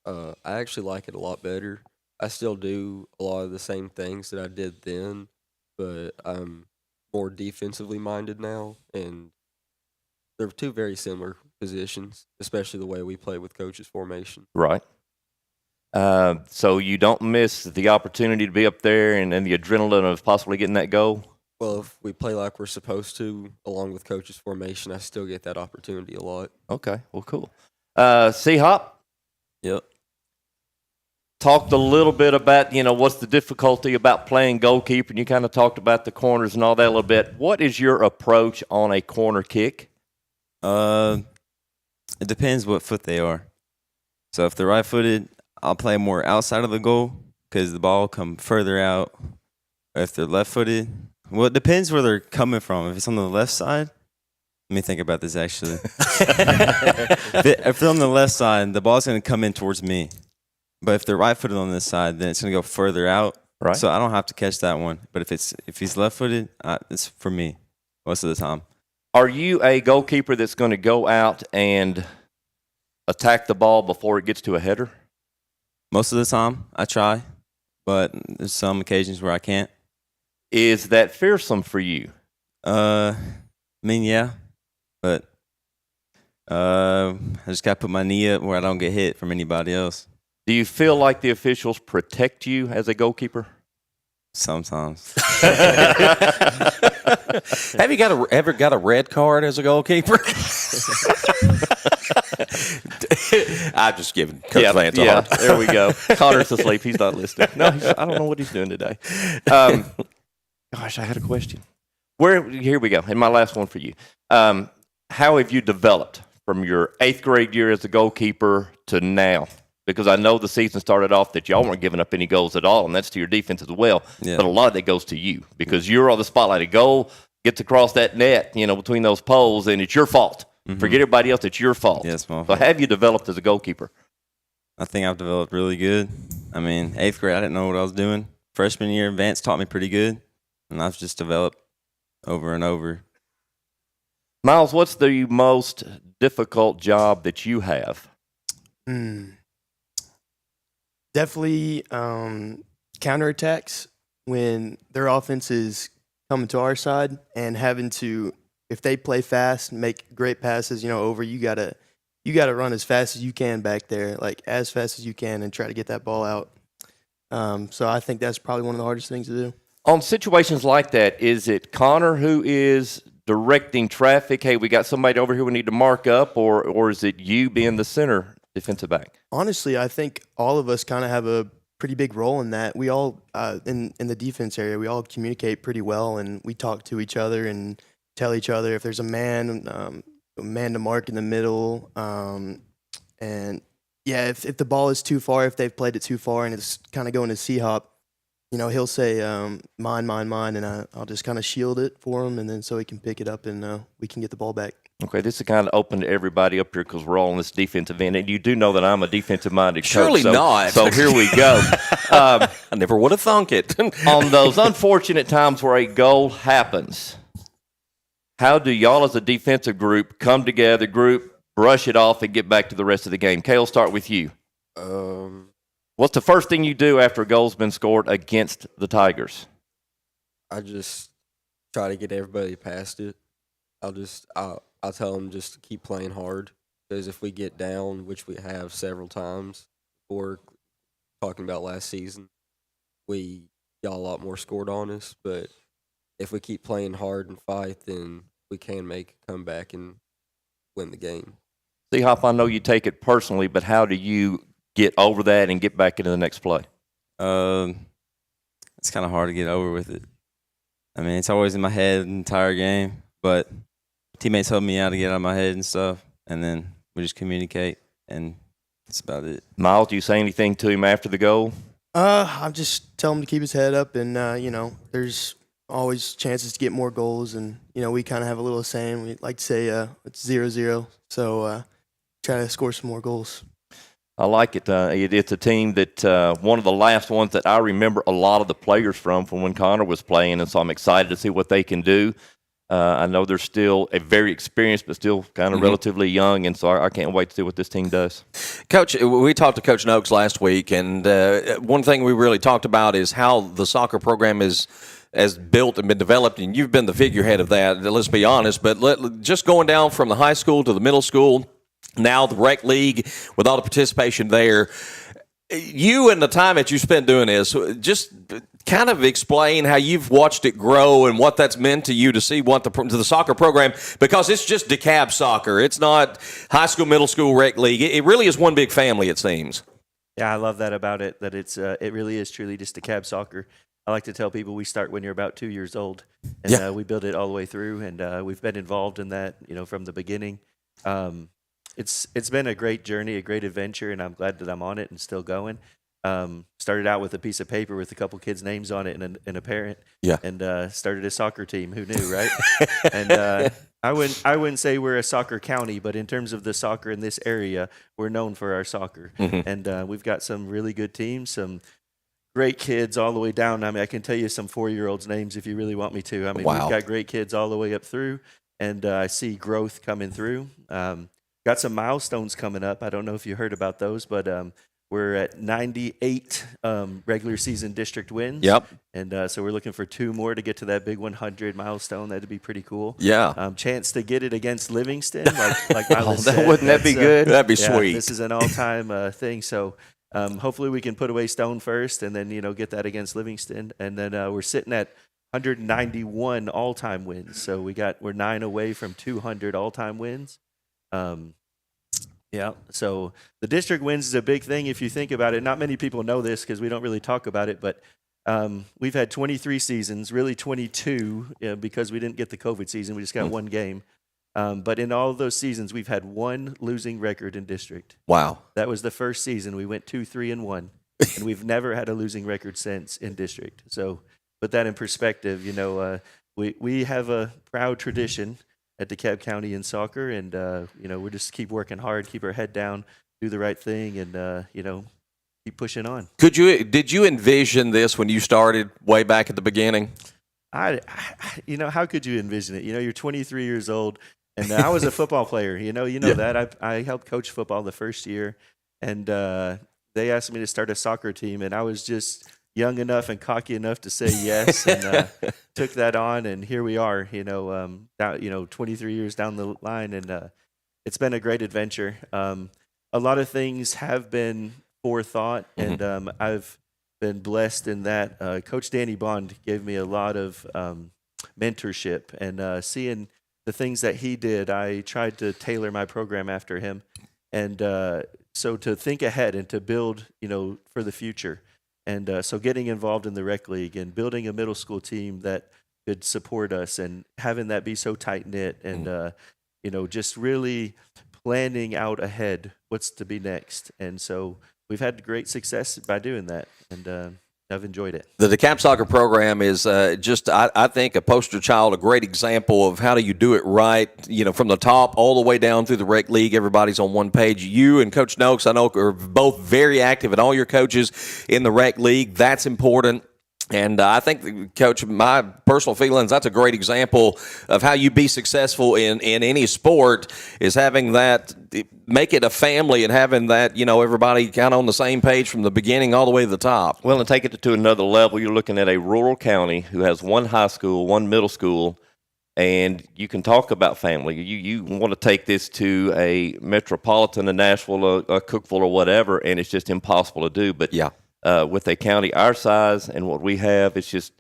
Speaker 7: I actually like it a lot better. I still do a lot of the same things that I did then, but I'm more defensively minded now, and they're two very similar positions, especially the way we play with coach's formation.
Speaker 4: Right. So you don't miss the opportunity to be up there and the adrenaline of possibly getting that goal?
Speaker 7: Well, if we play like we're supposed to, along with coach's formation, I still get that opportunity a lot.
Speaker 4: Okay, well, cool. C-Hop?
Speaker 1: Yep.
Speaker 4: Talked a little bit about, what's the difficulty about playing goalkeeper, and you kind of talked about the corners and all that a little bit. What is your approach on a corner kick?
Speaker 1: It depends what foot they are. So if they're right-footed, I'll play more outside of the goal because the ball will come further out. Or if they're left-footed, well, it depends where they're coming from. If it's on the left side, let me think about this actually. If they're on the left side, the ball's going to come in towards me. But if they're right-footed on this side, then it's going to go further out.
Speaker 4: Right.
Speaker 1: So I don't have to catch that one. But if he's left-footed, it's for me most of the time.
Speaker 4: Are you a goalkeeper that's going to go out and attack the ball before it gets to a header?
Speaker 1: Most of the time, I try, but there's some occasions where I can't.
Speaker 4: Is that fearsome for you?
Speaker 1: I mean, yeah, but I just got to put my knee up where I don't get hit from anybody else.
Speaker 4: Do you feel like the officials protect you as a goalkeeper?
Speaker 1: Sometimes.
Speaker 2: Have you ever got a red card as a goalkeeper? I'm just giving Coach Lance a hard time.
Speaker 4: There we go. Connor's asleep. He's not listening. No, I don't know what he's doing today. Gosh, I had a question. Here we go. And my last one for you. How have you developed from your 8th grade year as a goalkeeper to now? Because I know the season started off that y'all weren't giving up any goals at all, and that's to your defense as well.
Speaker 1: Yeah.
Speaker 4: But a lot of that goes to you because you're on the spotlight. A goal gets across that net, between those poles, and it's your fault.
Speaker 1: Mm-hmm.
Speaker 4: Forget everybody else. It's your fault.
Speaker 1: Yes, my
Speaker 4: So
Speaker 1: fault.
Speaker 4: have you developed as a goalkeeper?
Speaker 1: I think I've developed really good. I mean, 8th grade, I didn't know what I was doing. Freshman year, Vance taught me pretty good, and I've just developed over and over.
Speaker 4: Miles, what's the most difficult job that you have?
Speaker 6: Definitely counterattacks when their offense is coming to our side and having to, if they play fast, make great passes, over, you gotta run as fast as you can back there, like as fast as you can, and try to get that ball out. So I think that's probably one of the hardest things to do.
Speaker 4: On situations like that, is it Connor who is directing traffic? Hey, we got somebody over here we need to mark up, or is it you being the center defensive back?
Speaker 6: Honestly, I think all of us kind of have a pretty big role in that. We all, in the defense area, we all communicate pretty well, and we talk to each other and tell each other if there's a man to mark in the middle. And, yeah, if the ball is too far, if they've played it too far and it's kind of going to C-Hop, he'll say, mine, and I'll just kind of shield it for him, and then so he can pick it up and we can get the ball back.
Speaker 4: Okay, this is kind of open to everybody up here because we're all on this defensive end, and you do know that I'm a defensive-minded coach.
Speaker 2: Surely not.
Speaker 4: So here we go.
Speaker 2: I never would have thunk it.
Speaker 4: On those unfortunate times where a goal happens, how do y'all as a defensive group come together, brush it off, and get back to the rest of the game? Kale, start with you. What's the first thing you do after a goal's been scored against the Tigers?
Speaker 7: I just try to get everybody past it. I'll tell them just to keep playing hard, because if we get down, which we have several times before, talking about last season, we got a lot more scored on us. But if we keep playing hard and fight, then we can make a comeback and win the game.
Speaker 4: C-Hop, I know you take it personally, but how do you get over that and get back into the next play?
Speaker 1: It's kind of hard to get over with it. I mean, it's always in my head the entire game, but teammates help me out to get out of my head and stuff, and then we just communicate and That's about it.
Speaker 4: Miles, do you say anything to him after the goal?
Speaker 6: I just tell him to keep his head up, and there's always chances to get more goals, and we kind of have a little saying. We like to say it's 0-0, so try to score some more goals.
Speaker 4: I like it. It's a team that one of the last ones that I remember a lot of the players from when Connor was playing, and so I'm excited to see what they can do. I know they're still a very experienced, but still kind of relatively young, and so I can't wait to see what this team does.
Speaker 2: Coach, we talked to Coach Noakes last week, and one thing we really talked about is how the soccer program is built and been developed, and you've been the figurehead of that, let's be honest. But just going down from the high school to the middle school, now the rec league, with all the participation there, you and the time that you spent doing this, just kind of explain how you've watched it grow and what that's meant to you to see what the soccer program, because it's just DeKalb soccer. It's not high school, middle school, rec league. It really is one big family, it seems.
Speaker 22: Yeah, I love that about it, that it really is truly just DeKalb soccer. I like to tell people we start when you're about 2 years old, and we build it all the way through, and we've been involved in that, from the beginning. It's been a great journey, a great adventure, and I'm glad that I'm on it and still going. Started out with a piece of paper with a couple kids' names on it and a parent. Yeah. And started a soccer team. Who knew, right? And I wouldn't say we're a soccer county, but in terms of the soccer in this area, we're known for our soccer. And we've got some really good teams, some great kids all the way down. I mean, I can tell you some 4-year-olds' names if you really want me to. I mean, we've got great kids all the way up through, and I see growth coming through. Got some milestones coming up. I don't know if you heard about those, but we're at 98 regular season district wins. Yep. And so we're looking for 2 more to get to that big 100 milestone. That'd be pretty cool.
Speaker 2: Yeah.
Speaker 22: Chance to get it against Livingston, like Miles said.
Speaker 4: Wouldn't that be good?
Speaker 2: That'd be sweet.
Speaker 22: This is an all-time thing. So hopefully we can put away Stone first, and then get that against Livingston, and then we're sitting at 191 all-time wins. So we're 9 away from 200 all-time wins. Yeah, so the district wins is a big thing if you think about it. Not many people know this because we don't really talk about it, but we've had 23 seasons, really 22 because we didn't get the COVID season. We just got one game. But in all of those seasons, we've had 1 losing record in district.
Speaker 2: Wow.
Speaker 22: That was the first season. We went 2-3-1, and we've never had a losing record since in district. So put that in perspective, we have a proud tradition at DeKalb County in soccer, and we just keep working hard, keep our head down, do the right thing, and keep pushing on.
Speaker 2: Did you envision this when you started way back at the beginning?
Speaker 22: How could you envision it? You're 23 years old, and I was a football player. That I helped coach football the first year, and they asked me to start a soccer team, and I was just young enough and cocky enough to say yes, and took that on, and here we are. 23 years down the line, and it's been a great adventure. A lot of things have been forethought, and I've been blessed in that. Coach Danny Bond gave me a lot of mentorship, and seeing the things that he did, I tried to tailor my program after him, and so to think ahead and to build, for the future. And so getting involved in the rec league and building a middle school team that could support us, and having that be so tight-knit, and, just really planning out ahead what's to be next. And so we've had great success by doing that, and I've enjoyed it.
Speaker 2: The DeKalb soccer program is I think, a poster child, a great example of how do you do it right, from the top all the way down through the rec league. Everybody's on one page. You and Coach Noakes, I know, are both very active, and all your coaches in the rec league. That's important. And I think, Coach, my personal feelings, that's a great example of how you be successful in any sport, is having that, make it a family, and having that, everybody kind of on the same page from the beginning all the way to the top.
Speaker 4: Well, and take it to another level, you're looking at a rural county who has 1 high school, 1 middle school, and you can talk about family. You want to take this to a metropolitan, a Nashville, a Cookeville, or whatever, and it's just impossible to do. But yeah. With a county our size and what we have, it's just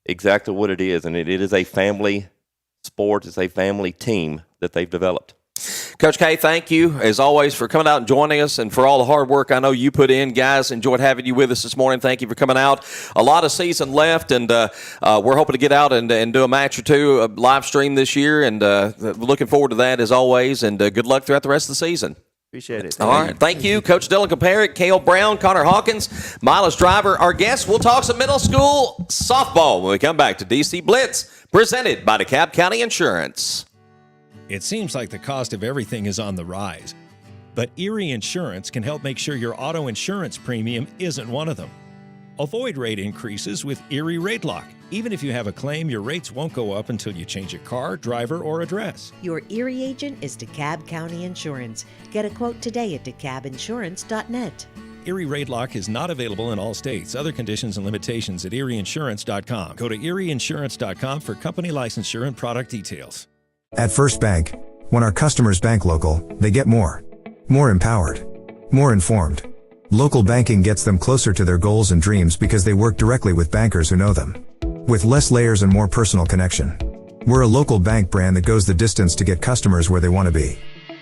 Speaker 4: exactly what it is. And it is a family sport. It's a family team that they've developed.
Speaker 2: Coach K, thank you, as always, for coming out and joining us, and for all the hard work I know you put in. Guys, enjoyed having you with us this morning. Thank you for coming out. A lot of season left, and we're hoping to get out and do a match or two, live stream this year, and looking forward to that, as always, and good luck throughout the rest of the season.
Speaker 22: Appreciate it.
Speaker 2: All right. Thank you, Coach Dylan Kleparek, Cale Brown, Connor Hawkins, Miles Driver, our guests. We'll talk some middle school softball when we come back to DC Blitz, presented by DeKalb County Insurance.
Speaker 8: It seems like the cost of everything is on the rise, but Erie Insurance can help make sure your auto insurance premium isn't one of them. Avoid rate increases with Erie Rate Lock. Even if you have a claim, your rates won't go up until you change a car, driver, or address.
Speaker 17: Your Erie agent is DeKalb County Insurance. Get a quote today at DeKalbInsurance.net.
Speaker 8: Erie Rate Lock is not available in all states. Other conditions and limitations at ErieInsurance.com. Go to ErieInsurance.com for company licensure and product details.
Speaker 13: At First Bank, when our customers bank local, they get more empowered, more informed. Local banking gets them closer to their goals and dreams because they work directly with bankers who know them. With less layers and more personal connection. We're a local bank brand that goes the distance to get customers where they want to be.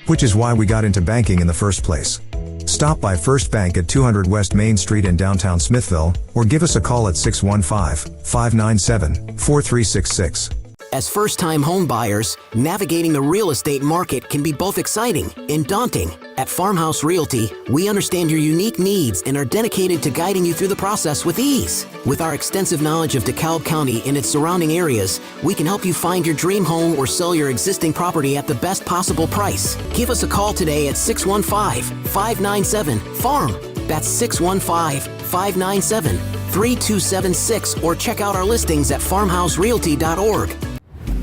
Speaker 13: Which is why we got into banking in the first place. Stop by First Bank at 200 West Main Street in downtown Smithville, or give us a call at 615-597-4366.
Speaker 9: As first-time home buyers, navigating the real estate market can be both exciting and daunting. At Farmhouse Realty, we understand your unique needs and are dedicated to guiding you through the process with ease. With our extensive knowledge of DeKalb County and its surrounding areas, we can help you find your dream home or sell your existing property at the best possible price. Give us a call today at 615-597-FARM. That's 615-597-3276, or check out our listings at farmhouserealty.org.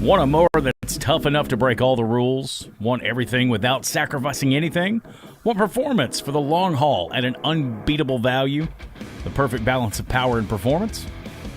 Speaker 10: Want a mower that's tough enough to break all the rules? Want everything without sacrificing anything? Want performance for the long haul at an unbeatable value? The perfect balance of power and performance?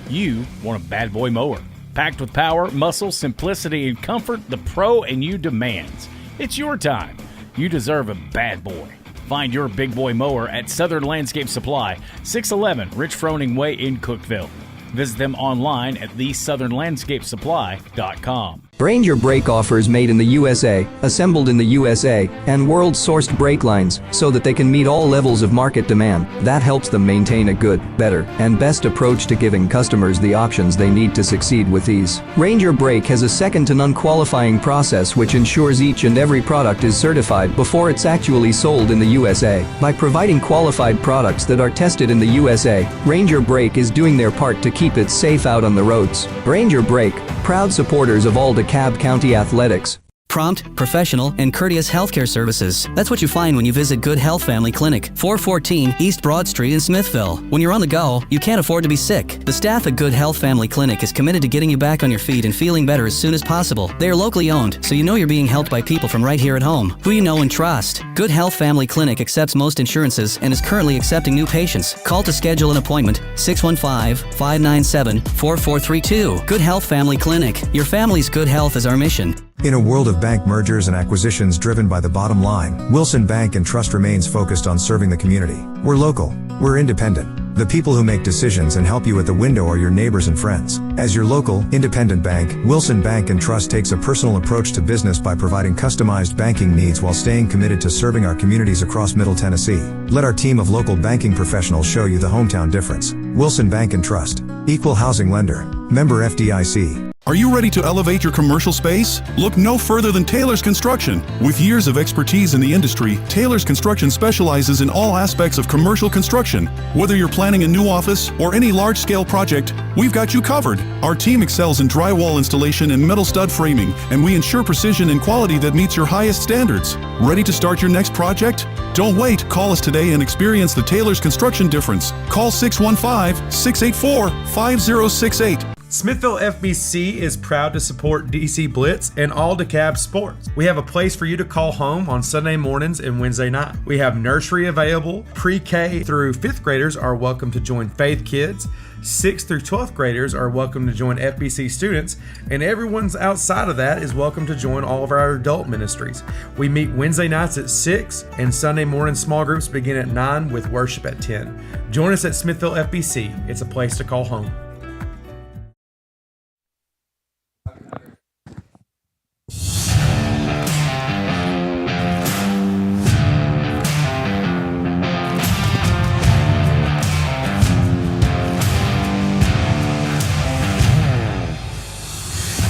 Speaker 10: You want a bad boy mower. Packed with power, muscle, simplicity, and comfort the pro in you demands. It's your time. You deserve a bad boy. Find your big boy mower at Southern Landscape Supply, 611 Rich Froning Way in Cookeville. Visit them online at thesouthernlandscapesupply.com.
Speaker 11: Ranger brake offers made in the USA, assembled in the USA, and world-sourced brake lines so that they can meet all levels of market demand. That helps them maintain a good, better, and best approach to giving customers the options they need to succeed with ease. Ranger Brake has a second-to-none qualifying process which ensures each and every product is certified before it's actually sold in the USA. By providing qualified products that are tested in the USA, Ranger Brake is doing their part to keep it safe out on the roads. Ranger Brake, proud supporters of all DeKalb County athletics.
Speaker 12: Prompt, professional, and courteous healthcare services. That's what you find when you visit Good Health Family Clinic, 414 East Broad Street in Smithville. When you're on the go, you can't afford to be sick. The staff at Good Health Family Clinic is committed to getting you back on your feet and feeling better as soon as possible. They are locally owned, so you know you're being helped by people from right here at home, who you know and trust. Good Health Family Clinic accepts most insurances and is currently accepting new patients. Call to schedule an appointment, 615-597-4432. Good Health Family Clinic. Your family's good health is our mission.
Speaker 13: In a world of bank mergers and acquisitions driven by the bottom line, Wilson Bank and Trust remains focused on serving the community. We're local. We're independent. The people who make decisions and help you at the window are your neighbors and friends. As your local, independent bank, Wilson Bank and Trust takes a personal approach to business by providing customized banking needs while staying committed to serving our communities across Middle Tennessee. Let our team of local banking professionals show you the hometown difference. Wilson Bank and Trust. Equal housing lender. Member FDIC.
Speaker 14: Are you ready to elevate your commercial space? Look no further than Taylor's Construction. With years of expertise in the industry, Taylor's Construction specializes in all aspects of commercial construction. Whether you're planning a new office or any large-scale project, we've got you covered. Our team excels in drywall installation and metal stud framing, and we ensure precision and quality that meets your highest standards. Ready to start your next project? Don't wait. Call us today and experience the Taylor's Construction difference. Call 615-684-5068.
Speaker 15: Smithville FBC is proud to support DC Blitz and all DeKalb Sports. We have a place for you to call home on Sunday mornings and Wednesday night. We have nursery available. Pre-K through 5th graders are welcome to join Faith Kids. 6th through 12th graders are welcome to join FBC students, and everyone's outside of that is welcome to join all of our adult ministries. We meet Wednesday nights at 6, and Sunday morning small groups begin at 9 with worship at 10. Join us at Smithville FBC. It's a place to call home.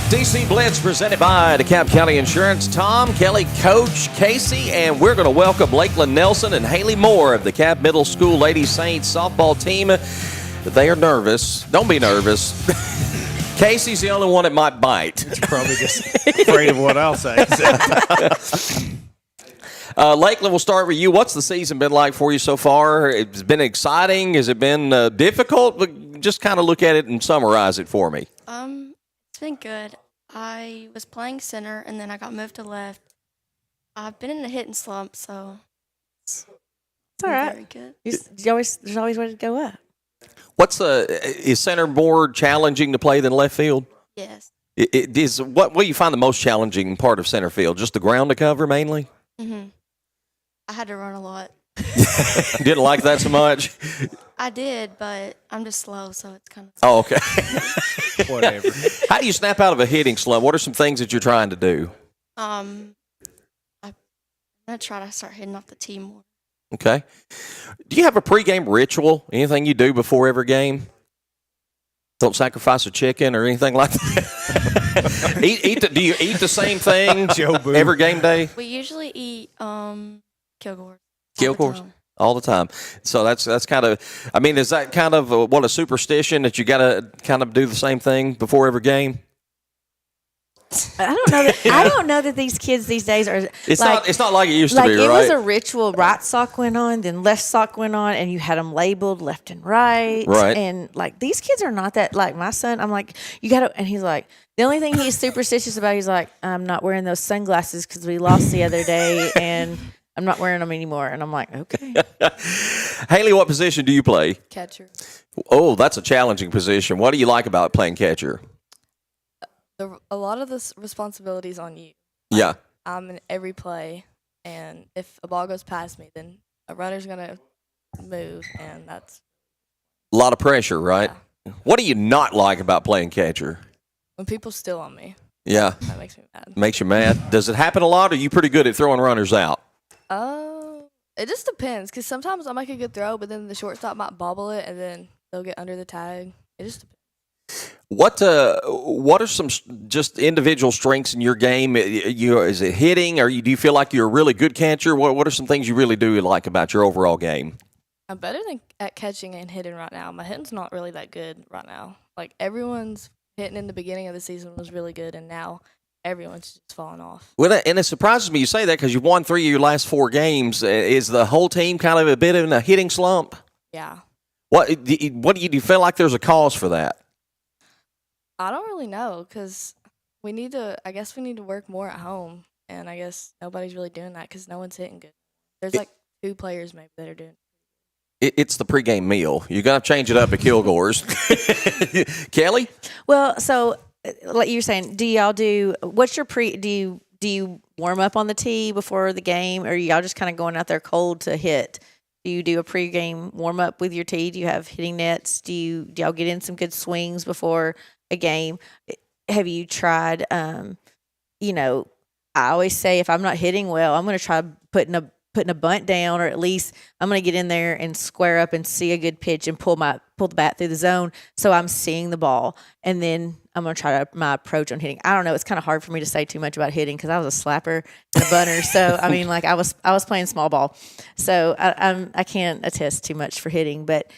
Speaker 2: DC Blitz presented by DeKalb County Insurance. Tom, Kelly, Coach Casey, and we're going to welcome Lakelyn Nelson and Hailey Moore of the DeKalb Middle School Lady Saints softball team. They are nervous. Don't be nervous. Casey's the only one that might bite.
Speaker 5: You're probably just afraid of what I'll say.
Speaker 2: Lakelyn, we'll start with you. What's the season been like for you so far? It's been exciting. Has it been difficult? Just kind of look at it and summarize it for me.
Speaker 3: It's been good. I was playing center, and then I got moved to left. I've been in a hitting slump, so it's
Speaker 18: all right.
Speaker 3: very good.
Speaker 18: There's always way to go up.
Speaker 2: Is center more challenging to play than left field?
Speaker 3: Yes.
Speaker 2: What do you find the most challenging part of center field? Just the ground to cover mainly?
Speaker 3: Mm-hmm. I had to run a lot.
Speaker 2: Didn't like that so much?
Speaker 3: I did, but I'm just slow, so it's kind of...
Speaker 2: Oh, okay. Whatever. How do you snap out of a hitting slump? What are some things that you're trying to do?
Speaker 3: I'm going to try to start hitting off the tee more.
Speaker 2: Okay. Do you have a pregame ritual? Anything you do before every game? Don't sacrifice a chicken or anything like that? Do you eat the same thing every game day?
Speaker 3: We usually eat Kilgore.
Speaker 2: Kilgore's? All the time. So that's kind of, I mean, is that kind of a superstition that you got to kind of do the same thing before every game?
Speaker 18: I don't know that. I don't know that these kids these days are.
Speaker 2: It's not like it used to be, right?
Speaker 18: It was a ritual. Right sock went on, then left sock went on, and you had them labeled left and right.
Speaker 2: Right.
Speaker 18: And like these kids are not that. Like my son, I'm like, you got to. And he's like, the only thing he's superstitious about, he's like, I'm not wearing those sunglasses because we lost the other day, and I'm not wearing them anymore. And I'm like, okay.
Speaker 2: Hailey, what position do you play?
Speaker 3: Catcher.
Speaker 2: Oh, that's a challenging position. What do you like about playing catcher?
Speaker 23: A lot of this responsibility is on you.
Speaker 2: Yeah.
Speaker 23: I'm in every play, and if a ball goes past me, then a runner's going to move, and that's...
Speaker 2: A lot of pressure, right? Yeah. What do you not like about playing catcher?
Speaker 23: When people steal on me.
Speaker 2: Yeah.
Speaker 23: That makes me mad.
Speaker 2: Makes you mad? Does it happen a lot, or are you pretty good at throwing runners out?
Speaker 23: It just depends, because sometimes I'll make a good throw, but then the shortstop might bobble it, and then they'll get under the tag. It just depends.
Speaker 2: What are some just individual strengths in your game? Is it hitting, or do you feel like you're a really good catcher? What are some things you really do like about your overall game?
Speaker 23: I'm better at catching and hitting right now. My hitting's not really that good right now. Like everyone's hitting in the beginning of the season was really good, and now everyone's just falling off. Well,
Speaker 2: and it surprises me you say that because you've won 3 of your last 4 games. Is the whole team kind of a bit in a hitting slump?
Speaker 23: Yeah.
Speaker 2: What do you feel like there's a cause for that?
Speaker 23: I don't really know because I guess we need to work more at home, and I guess nobody's really doing that because no one's hitting good. There's like 2 players maybe that are doing it.
Speaker 2: It's the pregame meal. You got to change it up at Kilgore's. Kelly?
Speaker 18: Well, so like you were saying, what's your do you warm up on the tee before the game, or are y'all just kind of going out there cold to hit? Do you do a pregame warm up with your tee? Do you have hitting nets? Do y'all get in some good swings before a game? Have you tried, I always say if I'm not hitting well, I'm going to try putting a bunt down, or at least I'm going to get in there and square up and see a good pitch and pull the bat through the zone so I'm seeing the ball. And then I'm going to try my approach on hitting. I don't know. It's kind of hard for me to say too much about hitting because I was a slapper and a bunter. So, I mean, like I was playing small ball. So I can't attest too much for hitting. But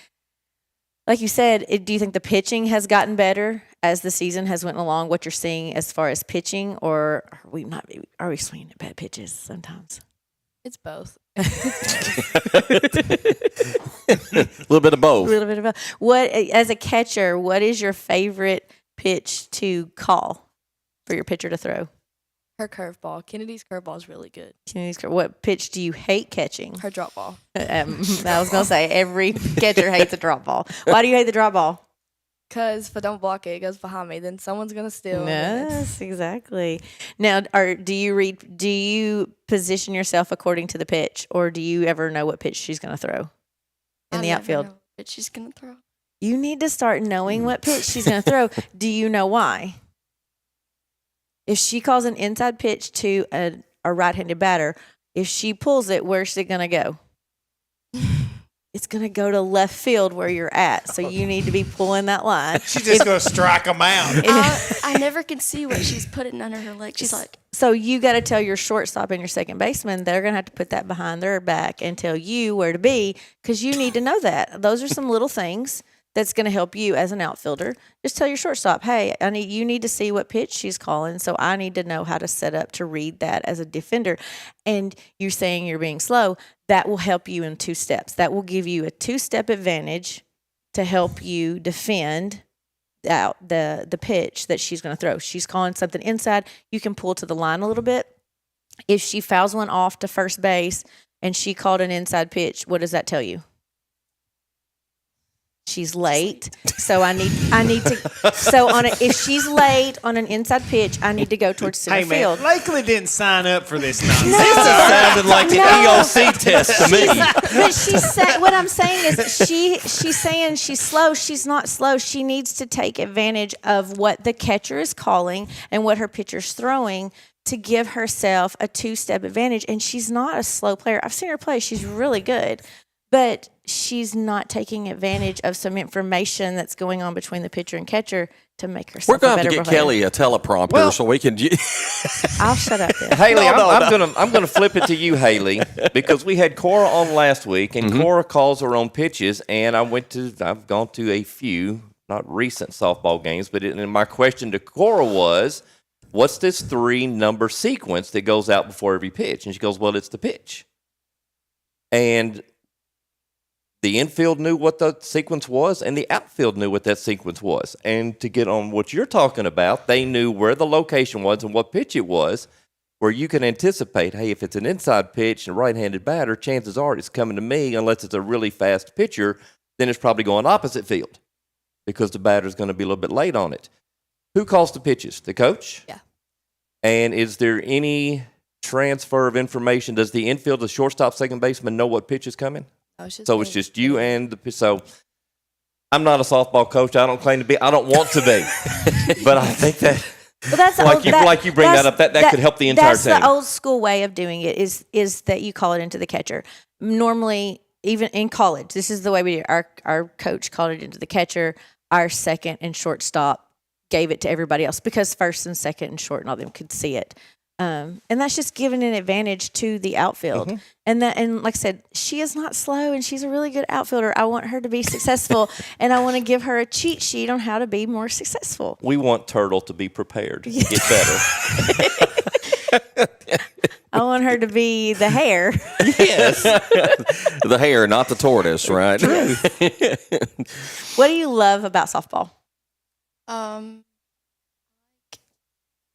Speaker 18: like you said, do you think the pitching has gotten better as the season has went along? What you're seeing as far as pitching, or are we swinging at bad pitches sometimes?
Speaker 23: It's both.
Speaker 2: A little bit of both.
Speaker 18: A little bit of both. What, as a catcher, what is your favorite pitch to call for your pitcher to throw?
Speaker 23: Her curveball. Kennedy's curveball is really good.
Speaker 18: What pitch do you hate catching?
Speaker 23: Her drop ball.
Speaker 18: I was going to say every catcher hates a drop ball. Why do you hate the drop ball?
Speaker 23: Because if I don't block it, it goes behind me. Then someone's going to steal.
Speaker 18: Yes, exactly. Now, do you position yourself according to the pitch, or do you ever know what pitch she's going to throw in the outfield?
Speaker 23: Know what pitch she's going to throw.
Speaker 18: You need to start knowing what pitch she's going to throw. Do you know why? If she calls an inside pitch to a right-handed batter, if she pulls it, where's it going to go? it's going to go to left field where you're at. So you need to be pulling that line.
Speaker 5: She's just going to strike them out.
Speaker 3: I never can see what she's putting under her leg. She's like,
Speaker 18: so you got to tell your shortstop and your second baseman, they're going to have to put that behind their back and tell you where to be, because you need to know that. Those are some little things that's going to help you as an outfielder. Just tell your shortstop, hey, you need to see what pitch she's calling, so I need to know how to set up to read that as a defender. And you're saying you're being slow. That will help you in 2 steps. That will give you a 2-step advantage to help you defend out the pitch that she's going to throw. She's calling something inside. You can pull to the line a little bit. If she fouls one off to first base and she called an inside pitch, what does that tell you? She's late, so I need to. So if she's late on an inside pitch, I need to go towards center field.
Speaker 5: Lakelyn didn't sign up for this nonsense.
Speaker 4: This sounded like an EOC test to me.
Speaker 18: But what I'm saying is she's saying she's slow. She's not slow. She needs to take advantage of what the catcher is calling and what her pitcher's throwing to give herself a 2-step advantage. And she's not a slow player. I've seen her play. She's really good. But she's not taking advantage of some information that's going on between the pitcher and catcher to make herself
Speaker 2: We're going
Speaker 18: a
Speaker 2: to
Speaker 18: better
Speaker 2: have to get
Speaker 18: player.
Speaker 2: Kelly a teleprompter so we can.
Speaker 18: I'll shut up then.
Speaker 4: Haley, I'm gonna flip it to you, Haley, because we had Cora on last week, and Cora calls her own pitches, and I've gone to a few, not recent softball games, but and my question to Cora was, what's this 3-number sequence that goes out before every pitch? And she goes, well, it's the pitch. And the infield knew what the sequence was, and the outfield knew what that sequence was. And to get on what you're talking about, they knew where the location was and what pitch it was, where you can anticipate, hey, if it's an inside pitch and a right-handed batter, chances are it's coming to me. Unless it's a really fast pitcher, then it's probably going opposite field because the batter's going to be a little bit late on it. Who calls the pitches? The coach?
Speaker 3: Yeah.
Speaker 4: And is there any transfer of information? Does the infield, the shortstop, second baseman know what pitch is coming? So it's just you and so I'm not a softball coach. I don't claim to be. I don't want to be. But I think that like you bring that up, that could help the entire team.
Speaker 18: That's the old school way of doing it is that you call it into the catcher. Normally, even in college, this is the way we do it. Our coach called it into the catcher. Our second and shortstop gave it to everybody else because first and second and short and all them could see it. And that's just giving an advantage to the outfield. Mm-hmm. And like I said, she is not slow and she's a really good outfielder. I want her to be successful and I want to give her a cheat sheet on how to be more successful.
Speaker 4: We want Turtle to be prepared to get better.
Speaker 18: I want her to be the hare.
Speaker 2: Yes. The hare, not the tortoise, right?
Speaker 18: What do you love about softball?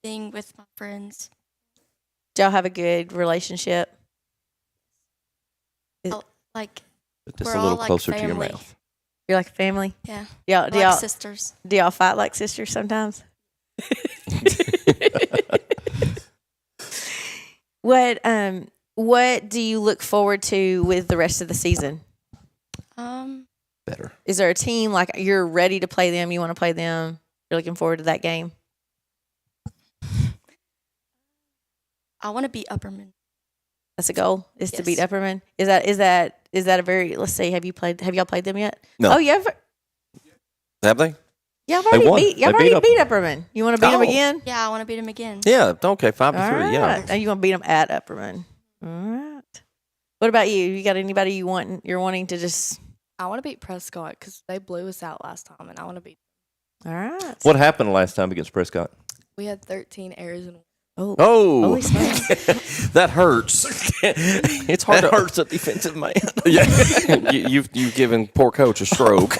Speaker 3: Being with my friends.
Speaker 18: Do y'all have a good relationship?
Speaker 3: Like
Speaker 4: just
Speaker 3: we're
Speaker 4: a little
Speaker 3: all
Speaker 4: closer
Speaker 3: like
Speaker 4: to your
Speaker 3: family.
Speaker 4: mouth.
Speaker 18: You're like family?
Speaker 3: Yeah.
Speaker 18: Do y'all
Speaker 3: sisters.
Speaker 18: Do y'all fight like sisters sometimes? What do you look forward to with the rest of the season?
Speaker 4: Better.
Speaker 18: Is there a team like you're ready to play them? You want to play them? You're looking forward to that game?
Speaker 3: I want to beat Upperman.
Speaker 18: That's a goal. Is to beat Upperman. Is that a very? Let's see. Have y'all played them yet?
Speaker 2: No.
Speaker 18: Oh, you have.
Speaker 2: Have they?
Speaker 18: Y'all already beat Upperman. You want to beat them again?
Speaker 3: Yeah, I want to beat him again.
Speaker 2: Yeah. Okay. 5-3.
Speaker 18: Right.
Speaker 2: Yeah.
Speaker 18: And you want to beat them at Upperman. All right. What about you? You got anybody you're wanting to just?
Speaker 23: I want to beat Prescott because they blew us out last time, and I want to beat
Speaker 18: them. All right.
Speaker 4: What happened last time against Prescott?
Speaker 23: We had 13 errors and.
Speaker 2: Oh, that hurts. It's hard.
Speaker 4: That hurts a defensive man.
Speaker 2: Yeah, you've given poor coach a stroke.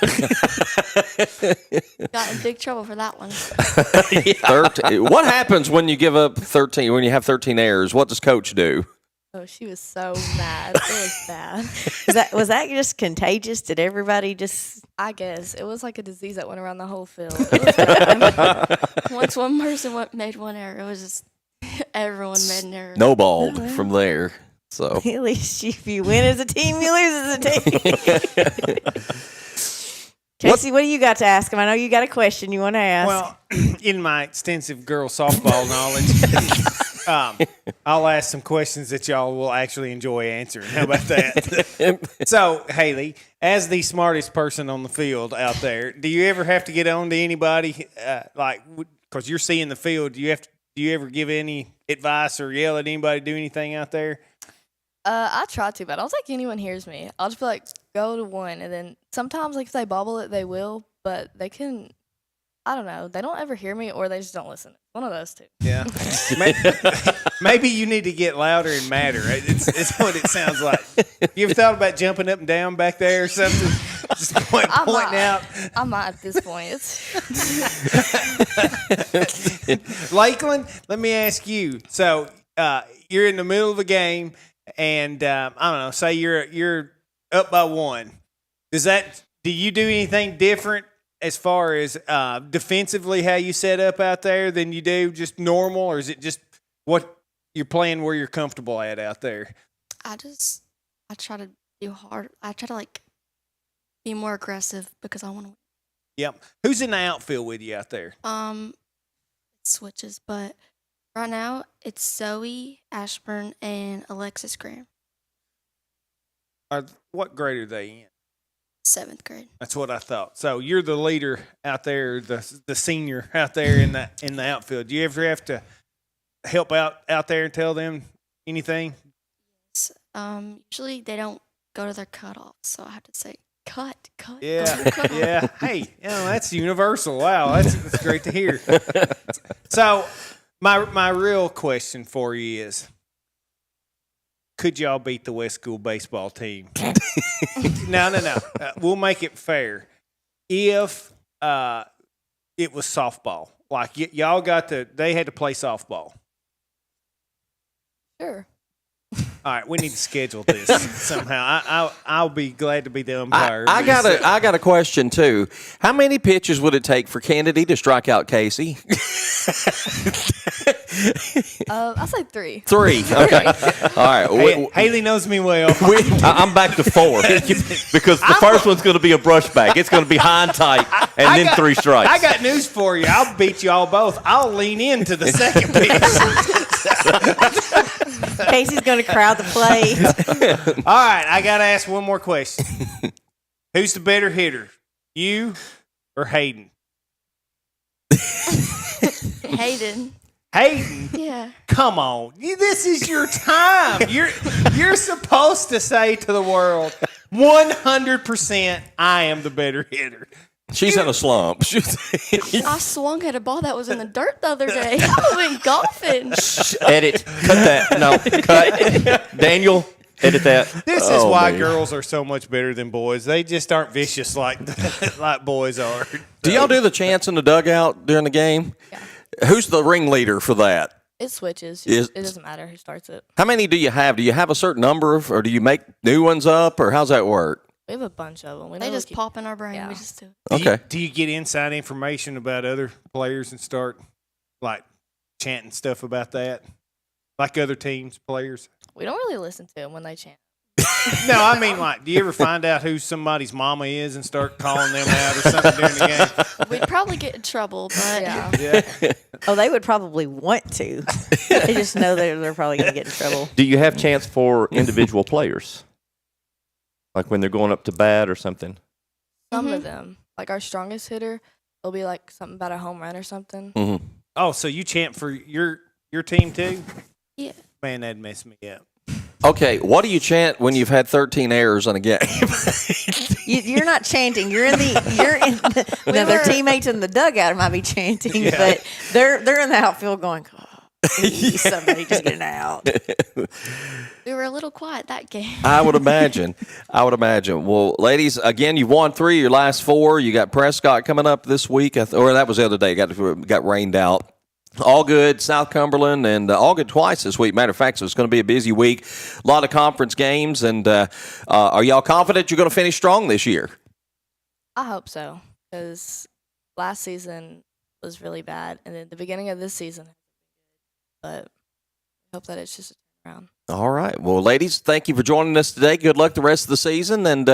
Speaker 3: Got in big trouble for that one.
Speaker 2: 13. What happens when you give up 13? When you have 13 errors, what does coach do?
Speaker 23: Oh, she was so mad. It was bad.
Speaker 18: Was that just contagious? Did everybody just?
Speaker 23: I guess it was like a disease that went around the whole field. It was bad.
Speaker 3: Once one person made one error, it was just. Everyone made an error.
Speaker 2: Snowballed from there. So
Speaker 18: at least if you win as a team, you lose as a team. Casey, what do you got to ask him? I know you got a question you want to ask.
Speaker 5: Well, in my extensive girls softball knowledge, I'll ask some questions that y'all will actually enjoy answering. How about that? So, Hailey, as the smartest person on the field out there, do you ever have to get on to anybody? Because you're seeing the field, do you ever give any advice or yell at anybody, do anything out there?
Speaker 23: I try to, but I don't think anyone hears me. I'll just be like, go to one, and then sometimes, like, if they bobble it, they will, but they can, I don't know, they don't ever hear me, or they just don't listen. One of those two.
Speaker 5: Yeah. Maybe you need to get louder and madder. It's what it sounds like. You ever thought about jumping up and down back there or something? Just pointing out.
Speaker 23: I might at this point.
Speaker 5: Lakelyn, let me ask you. So you're in the middle of a game, and I don't know. Say you're up by 1. Do you do anything different as far as defensively how you set up out there than you do just normal, or is it just what you're playing where you're comfortable at out there?
Speaker 3: I try to do hard. I try to like be more aggressive because I want to.
Speaker 5: Yep. Who's in the outfield with you out there?
Speaker 3: It switches, but right now it's Zoe Ashburn and Alexis Graham.
Speaker 5: What grade are they in?
Speaker 3: 7th grade.
Speaker 5: That's what I thought. So you're the leader out there, the senior out there in the outfield. Do you ever have to help out there and tell them anything?
Speaker 3: Usually they don't go to their cutoffs, so I have to say cut.
Speaker 5: Yeah, yeah. Hey, that's universal. Wow, that's great to hear. So my real question for you is, could y'all beat the West School baseball team? No. We'll make it fair. If it was softball, like y'all they had to play softball.
Speaker 23: Sure.
Speaker 5: All right, we need to schedule this somehow. I'll be glad to be the umpire.
Speaker 2: I got a question too. How many pitches would it take for Kennedy to strike out Casey?
Speaker 23: I'll say 3.
Speaker 2: 3. Okay. All right.
Speaker 5: Hailey knows me well.
Speaker 4: I'm back to 4 because the first one's going to be a brushback. It's going to be high and tight, and then 3 strikes.
Speaker 5: I got news for you. I'll beat you all both. I'll lean into the second pitch.
Speaker 18: Casey's going to crowd the plate.
Speaker 5: All right, I got to ask one more question. Who's the better hitter, you or Hayden?
Speaker 3: Hayden.
Speaker 5: Yeah. Come on. This is your time. You're supposed to say to the world, 100% I am the better hitter.
Speaker 2: She's in a slump.
Speaker 3: I swung at a ball that was in the dirt the other day. I went golfing.
Speaker 4: Edit. Cut that. No. Cut. Daniel, edit that.
Speaker 5: This is why girls are so much better than boys. They just aren't vicious like boys are.
Speaker 2: Do y'all do the chants in the dugout during the game?
Speaker 23: Yeah.
Speaker 2: Who's the ringleader for that?
Speaker 23: It switches. It doesn't matter who starts it.
Speaker 2: How many do you have? Do you have a certain number or do you make new ones up, or how's that work?
Speaker 23: We have a bunch of them.
Speaker 3: They just pop in our brain. Yeah. We just do it.
Speaker 2: Okay.
Speaker 5: Do you get inside information about other players and start like chanting stuff about that, like other teams' players?
Speaker 23: We don't really listen to them when they chant.
Speaker 5: No, I mean, like, do you ever find out who somebody's mama is and start calling them out or something during the game?
Speaker 3: We'd probably get in trouble, but
Speaker 5: yeah.
Speaker 18: Oh, they would probably want to. They just know they're probably going to get in trouble.
Speaker 4: Do you have chance for individual players? Like when they're going up to bat or something?
Speaker 23: Some of them. Like our strongest hitter, it'll be like something about a home run or something.
Speaker 2: Mm-hmm.
Speaker 5: Oh, so you chant for your team too?
Speaker 3: Yeah.
Speaker 5: Man, that'd mess me up.
Speaker 2: Okay, what do you chant when you've had 13 errors in a game?
Speaker 18: You're not chanting. You're in the their teammates in the dugout might be chanting, but they're in the outfield going, oh, somebody just getting out.
Speaker 3: We were a little quiet that game.
Speaker 2: I would imagine. Well, ladies, again, you've won 3 of your last 4. You got Prescott coming up this week, or that was the other day. Got rained out. All good, South Cumberland, and all good twice this week. Matter of fact, so it's going to be a busy week. A lot of conference games, and are y'all confident you're going to finish strong this year?
Speaker 23: I hope so, because last season was really bad, and then the beginning of this season, but I hope that it's just a turnaround.
Speaker 2: All right. Well, ladies, thank you for joining us today. Good luck the rest of the season, and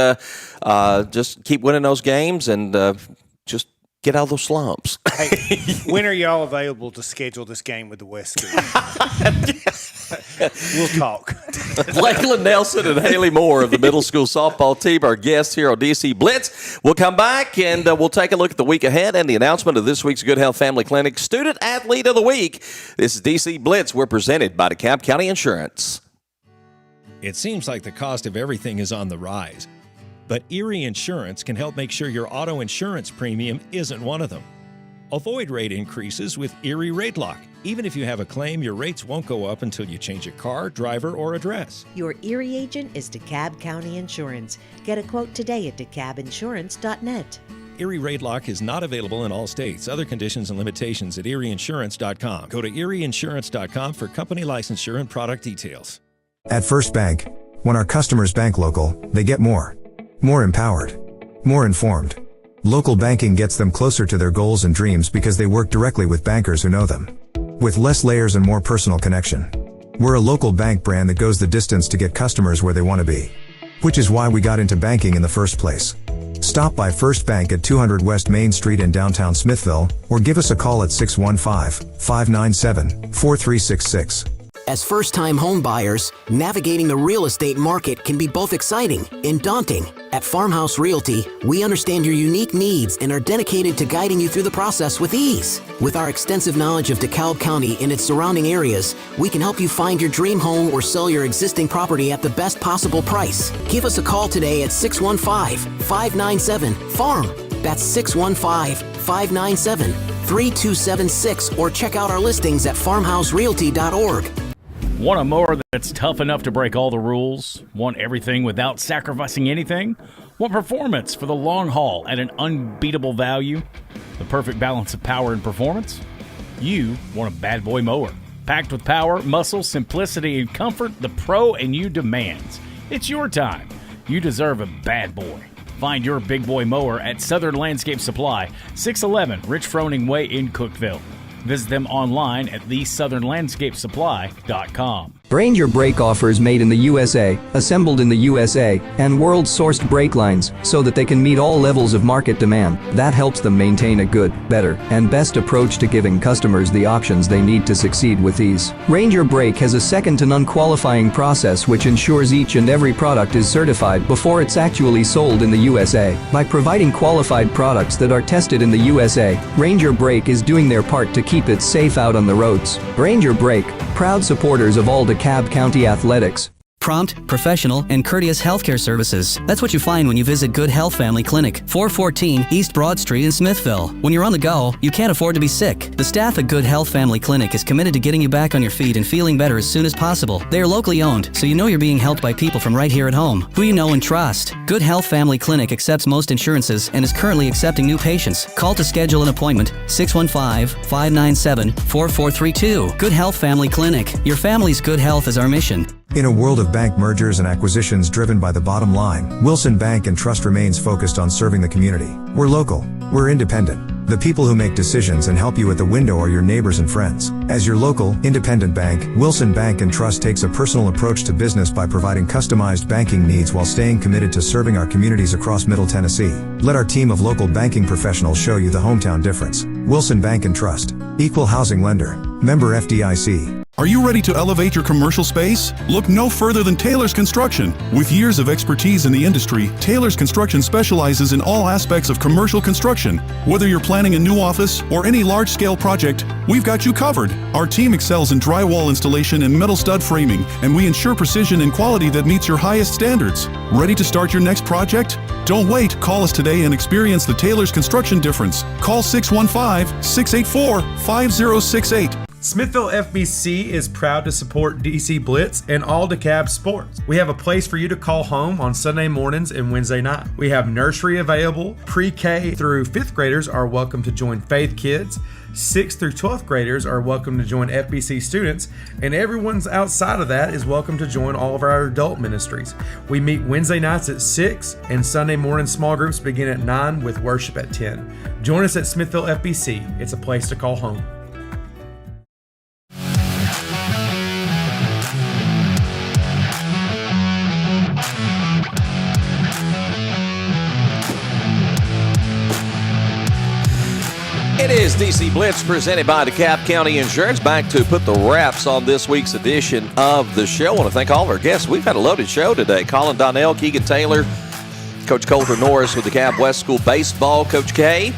Speaker 2: just keep winning those games, and just get out of those slumps.
Speaker 5: Hey, when are y'all available to schedule this game with the West School? We'll talk.
Speaker 2: Lakelyn Nelson and Hailey Moore of the middle school softball team are guests here on DC Blitz. We'll come back and we'll take a look at the week ahead and the announcement of this week's Good Health Family Clinic Student Athlete of the Week. This is DC Blitz. We're presented by DeKalb County Insurance.
Speaker 8: It seems like the cost of everything is on the rise, but Erie Insurance can help make sure your auto insurance premium isn't one of them. Avoid rate increases with Erie Rate Lock. Even if you have a claim, your rates won't go up until you change a car, driver, or address.
Speaker 17: Your Erie agent is DeKalb County Insurance. Get a quote today at DeKalbInsurance.net.
Speaker 8: Erie Rate Lock is not available in all states. Other conditions and limitations at ErieInsurance.com. Go to ErieInsurance.com for company licensure and product details.
Speaker 13: At First Bank, when our customers bank local, they get more empowered, more informed. Local banking gets them closer to their goals and dreams because they work directly with bankers who know them. With less layers and more personal connection. We're a local bank brand that goes the distance to get customers where they want to be. Which is why we got into banking in the first place. Stop by First Bank at 200 West Main Street in downtown Smithville, or give us a call at 615-597-4366.
Speaker 9: As first-time home buyers, navigating the real estate market can be both exciting and daunting. At Farmhouse Realty, we understand your unique needs and are dedicated to guiding you through the process with ease. With our extensive knowledge of DeKalb County and its surrounding areas, we can help you find your dream home or sell your existing property at the best possible price. Give us a call today at 615-597-FARM. That's 615-597-3276, or check out our listings at farmhouserealty.org.
Speaker 10: Want a mower that's tough enough to break all the rules? Want everything without sacrificing anything? Want performance for the long haul at an unbeatable value? The perfect balance of power and performance? You want a bad boy mower. Packed with power, muscle, simplicity, and comfort the pro and you demands. It's your time. You deserve a bad boy. Find your big boy mower at Southern Landscape Supply, 611 Rich Froning Way in Cookeville. Visit them online at thesouthernlandscapesupply.com.
Speaker 11: Ranger brake offers made in the USA, assembled in the USA, and world-sourced brake lines so that they can meet all levels of market demand. That helps them maintain a good, better, and best approach to giving customers the options they need to succeed with ease. Ranger Brake has a second-to-none qualifying process which ensures each and every product is certified before it's actually sold in the USA. By providing qualified products that are tested in the USA, Ranger Brake is doing their part to keep it safe out on the roads. Ranger Brake, proud supporters of all DeKalb County athletics.
Speaker 12: Prompt, professional, and courteous healthcare services. That's what you find when you visit Good Health Family Clinic, 414 East Broad Street in Smithville. When you're on the go, you can't afford to be sick. The staff at Good Health Family Clinic is committed to getting you back on your feet and feeling better as soon as possible. They are locally owned, so you know you're being helped by people from right here at home, who you know and trust. Good Health Family Clinic accepts most insurances and is currently accepting new patients. Call to schedule an appointment, 615-597-4432. Good Health Family Clinic. Your family's good health is our mission.
Speaker 13: In a world of bank mergers and acquisitions driven by the bottom line, Wilson Bank and Trust remains focused on serving the community. We're local. We're independent. The people who make decisions and help you at the window are your neighbors and friends. As your local, independent bank, Wilson Bank and Trust takes a personal approach to business by providing customized banking needs while staying committed to serving our communities across Middle Tennessee. Let our team of local banking professionals show you the hometown difference. Wilson Bank and Trust. Equal housing lender. Member FDIC.
Speaker 14: Are you ready to elevate your commercial space? Look no further than Taylor's Construction. With years of expertise in the industry, Taylor's Construction specializes in all aspects of commercial construction. Whether you're planning a new office or any large-scale project, we've got you covered. Our team excels in drywall installation and metal stud framing, and we ensure precision and quality that meets your highest standards. Ready to start your next project? Don't wait. Call us today and experience the Taylor's Construction difference. Call 615-684-5068.
Speaker 15: Smithville FBC is proud to support DC Blitz and all DeKalb Sports. We have a place for you to call home on Sunday mornings and Wednesday night. We have nursery available. Pre-K through 5th graders are welcome to join Faith Kids. 6th through 12th graders are welcome to join FBC students, and everyone's outside of that is welcome to join all of our adult ministries. We meet Wednesday nights at 6, and Sunday morning small groups begin at 9 with worship at 10. Join us at Smithville FBC. It's a place to call home.
Speaker 2: It is DC Blitz presented by DeKalb County Insurance. Back to put the wraps on this week's edition of the show. I want to thank all of our guests. We've had a loaded show today. Collin, Donnell, Keegan Taylor, Coach Colter Norris with DeKalb West School Baseball, Coach K,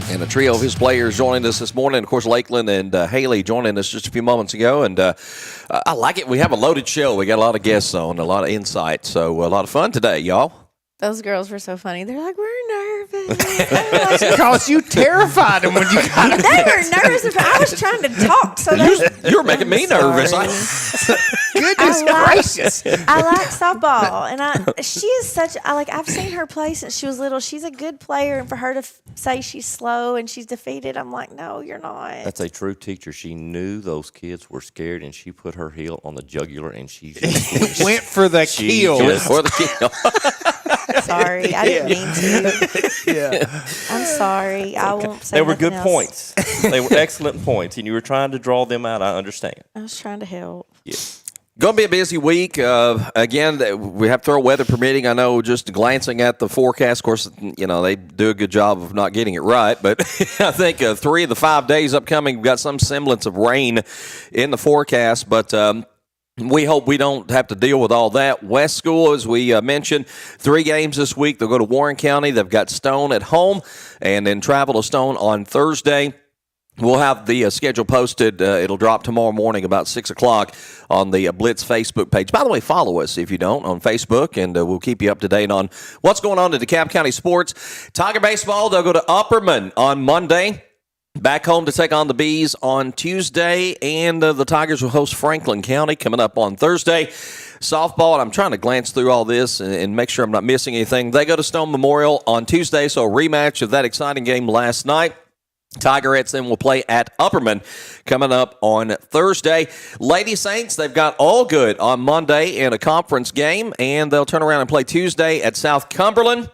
Speaker 2: and a trio of his players joining us this morning. Of course, Lakelyn and Hailey joining us just a few moments ago. And I like it. We have a loaded show. We got a lot of guests on, a lot of insight. So a lot of fun today, y'all.
Speaker 18: Those girls were so funny. They're like, we're nervous.
Speaker 5: Because you terrified them when you got it.
Speaker 18: They were nervous. I was trying to talk. So
Speaker 2: You were making me nervous.
Speaker 5: Goodness gracious.
Speaker 18: I like softball, and she is such. I've seen her play since she was little. She's a good player, and for her to say she's slow and she's defeated, I'm like, no, you're not.
Speaker 4: That's a true teacher. She knew those kids were scared, and she put her heel on the jugular, and she
Speaker 5: went for the kill.
Speaker 2: For the kill.
Speaker 18: Sorry, I didn't mean to.
Speaker 6: Yeah.
Speaker 18: I'm sorry. I won't say
Speaker 4: They were
Speaker 18: nothing
Speaker 4: good
Speaker 18: else.
Speaker 4: points. They were excellent points, and you were trying to draw them out. I understand.
Speaker 18: I was trying to help.
Speaker 4: Yeah.
Speaker 2: Going to be a busy week. Again, we have thorough weather permitting. I know just glancing at the forecast, of course, they do a good job of not getting it right. But I think 3 of the 5 days upcoming, we've got some semblance of rain in the forecast. But we hope we don't have to deal with all that. West School, as we mentioned, 3 games this week. They'll go to Warren County. They've got Stone at home and then travel to Stone on Thursday. We'll have the schedule posted. It'll drop tomorrow morning about 6 o'clock on the Blitz Facebook page. By the way, follow us if you don't on Facebook, and we'll keep you up to date on what's going on in DeKalb County Sports. Tiger Baseball, they'll go to Upperman on Monday. Back home to take on the Bees on Tuesday, and the Tigers will host Franklin County coming up on Thursday. Softball, and I'm trying to glance through all this and make sure I'm not missing anything. They go to Stone Memorial on Tuesday, so a rematch of that exciting game last night. Tigerettes then will play at Upperman coming up on Thursday. Lady Saints, they've got All Good on Monday in a conference game, and they'll turn around and play Tuesday at South Cumberland.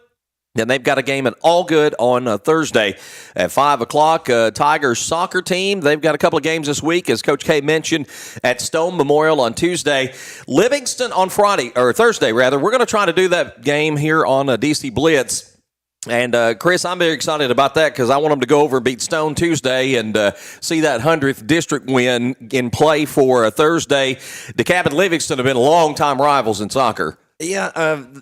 Speaker 2: Then they've got a game at All Good on Thursday at 5 o'clock. Tigers soccer team, they've got a couple of games this week, as Coach K mentioned, at Stone Memorial on Tuesday. Livingston on Thursday. We're going to try to do that game here on DC Blitz. And, Chris, I'm very excited about that because I want them to go over and beat Stone Tuesday and see that 100th district win in play for Thursday. DeKalb and Livingston have been long-time rivals in soccer.
Speaker 4: Yeah,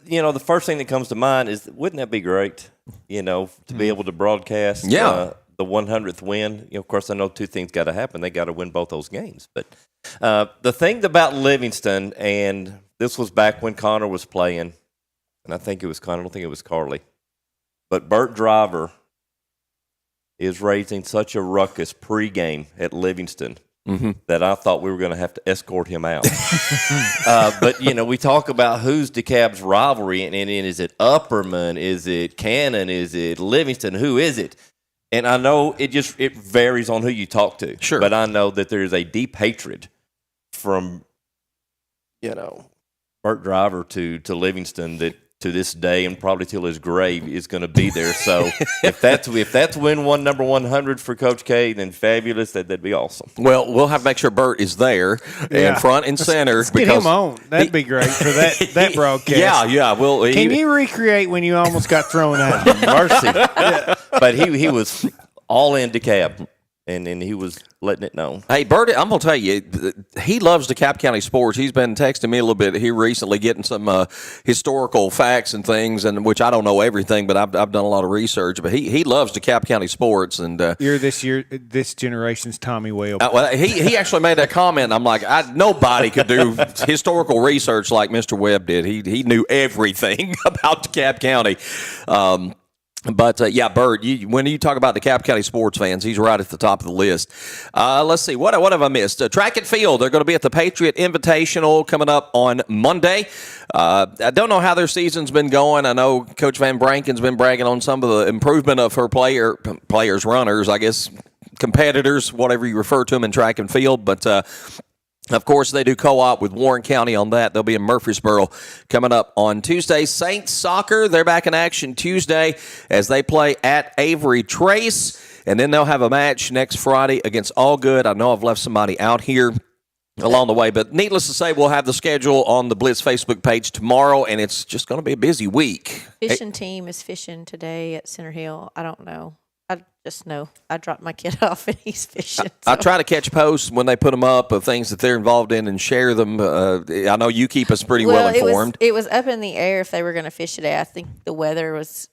Speaker 4: the first thing that comes to mind is, wouldn't that be great, to be able to broadcast the 100th win? Of course, I know 2 things got to happen. They got to win both those games. But the thing about Livingston, and this was back when Connor was playing, and I think it was Connor, I don't think it was Carly, but Bert Driver is raising such a ruckus pregame at Livingston that I thought we were going to have to escort him out. But, we talk about who's DeKalb's rivalry, and is it Upperman? Is it Cannon? Is it Livingston? Who is it? And I know it varies on who you talk to.
Speaker 2: Sure.
Speaker 4: But I know that there's a deep hatred from, Bert Driver to Livingston that to this day and probably till his grave is going to be there. So if that's win number 100 for Coach K, then fabulous. That'd be awesome.
Speaker 2: Well, we'll have to make sure Bert is there in front and center.
Speaker 5: Let's get him on. That'd be great for that broadcast.
Speaker 2: Yeah. Well,
Speaker 5: can you recreate when you almost got thrown out?
Speaker 4: Mercy. Yeah. But he was all in DeKalb. And he was letting it known.
Speaker 2: Hey, Bert, I'm going to tell you, he loves DeKalb County Sports. He's been texting me a little bit here recently, getting some historical facts and things, and which I don't know everything, but I've done a lot of research. But he loves DeKalb County Sports. And
Speaker 5: you're this generation's Tommy Whale.
Speaker 2: Well, he actually made that comment. I'm like, nobody could do historical research like Mr. Webb did. He knew everything about DeKalb County. But, Bert, when you talk about the DeKalb County sports fans, he's right at the top of the list. Let's see. What have I missed? Track and field, they're going to be at the Patriot Invitational coming up on Monday. I don't know how their season's been going. I know Coach Van Branken's been bragging on some of the improvement of her players, runners, I guess, competitors, whatever you refer to them in track and field. But of course, they do co-op with Warren County on that. They'll be in Murfreesboro coming up on Tuesday. Saints soccer, they're back in action Tuesday as they play at Avery Trace. And then they'll have a match next Friday against All Good. I know I've left somebody out here along the way, but needless to say, we'll have the schedule on the Blitz Facebook page tomorrow, and it's just going to be a busy week.
Speaker 18: Fishing team is fishing today at Center Hill. I don't know. I just know I dropped my kid off and he's fishing.
Speaker 2: I try to catch posts when they put them up of things that they're involved in and share them. I know you keep us pretty well informed.
Speaker 18: It was up in the air if they were going to fish today. I think the weather was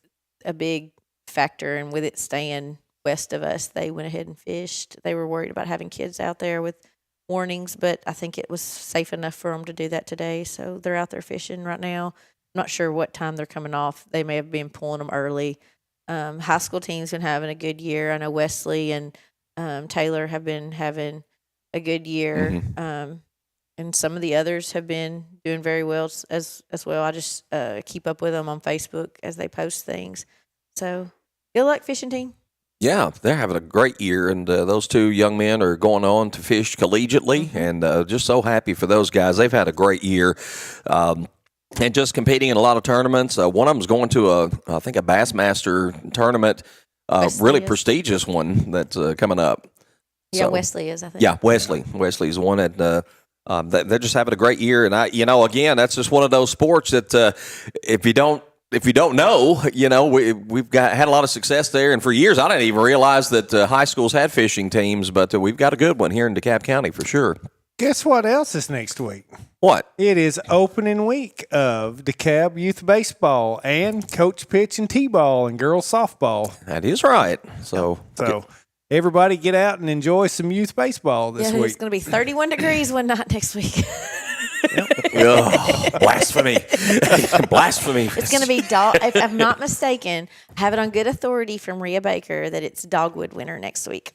Speaker 18: a big factor, and with it staying west of us, they went ahead and fished. They were worried about having kids out there with warnings, but I think it was safe enough for them to do that today. So they're out there fishing right now. I'm not sure what time they're coming off. They may have been pulling them early. High school team's been having a good year. I know Wesley and Taylor have been having a good year, and some of the others have been doing very well as well. I just keep up with them on Facebook as they post things. So good luck, fishing team.
Speaker 2: Yeah, they're having a great year, and those two young men are going on to fish collegiately, and just so happy for those guys. They've had a great year. And just competing in a lot of tournaments. One of them's going to I think a Bassmaster tournament, really prestigious one that's coming up.
Speaker 18: Yeah, Wesley is, I think.
Speaker 2: Yeah, Wesley's the one that they're just having a great year. And again, that's just one of those sports that if you don't know, we've had a lot of success there. And for years, I didn't even realize that high schools had fishing teams, but we've got a good one here in DeKalb County for sure.
Speaker 5: Guess what else is next week?
Speaker 2: What?
Speaker 5: It is opening week of DeKalb Youth Baseball and Coach Pitch and T-Ball and girls softball.
Speaker 2: That is right. So
Speaker 5: everybody get out and enjoy some youth baseball this week.
Speaker 18: It's going to be 31 degrees one night next week.
Speaker 2: Blasphemy. Blasphemy.
Speaker 18: It's going to be, if I'm not mistaken, I have it on good authority from Rhea Baker that it's dogwood winter next week.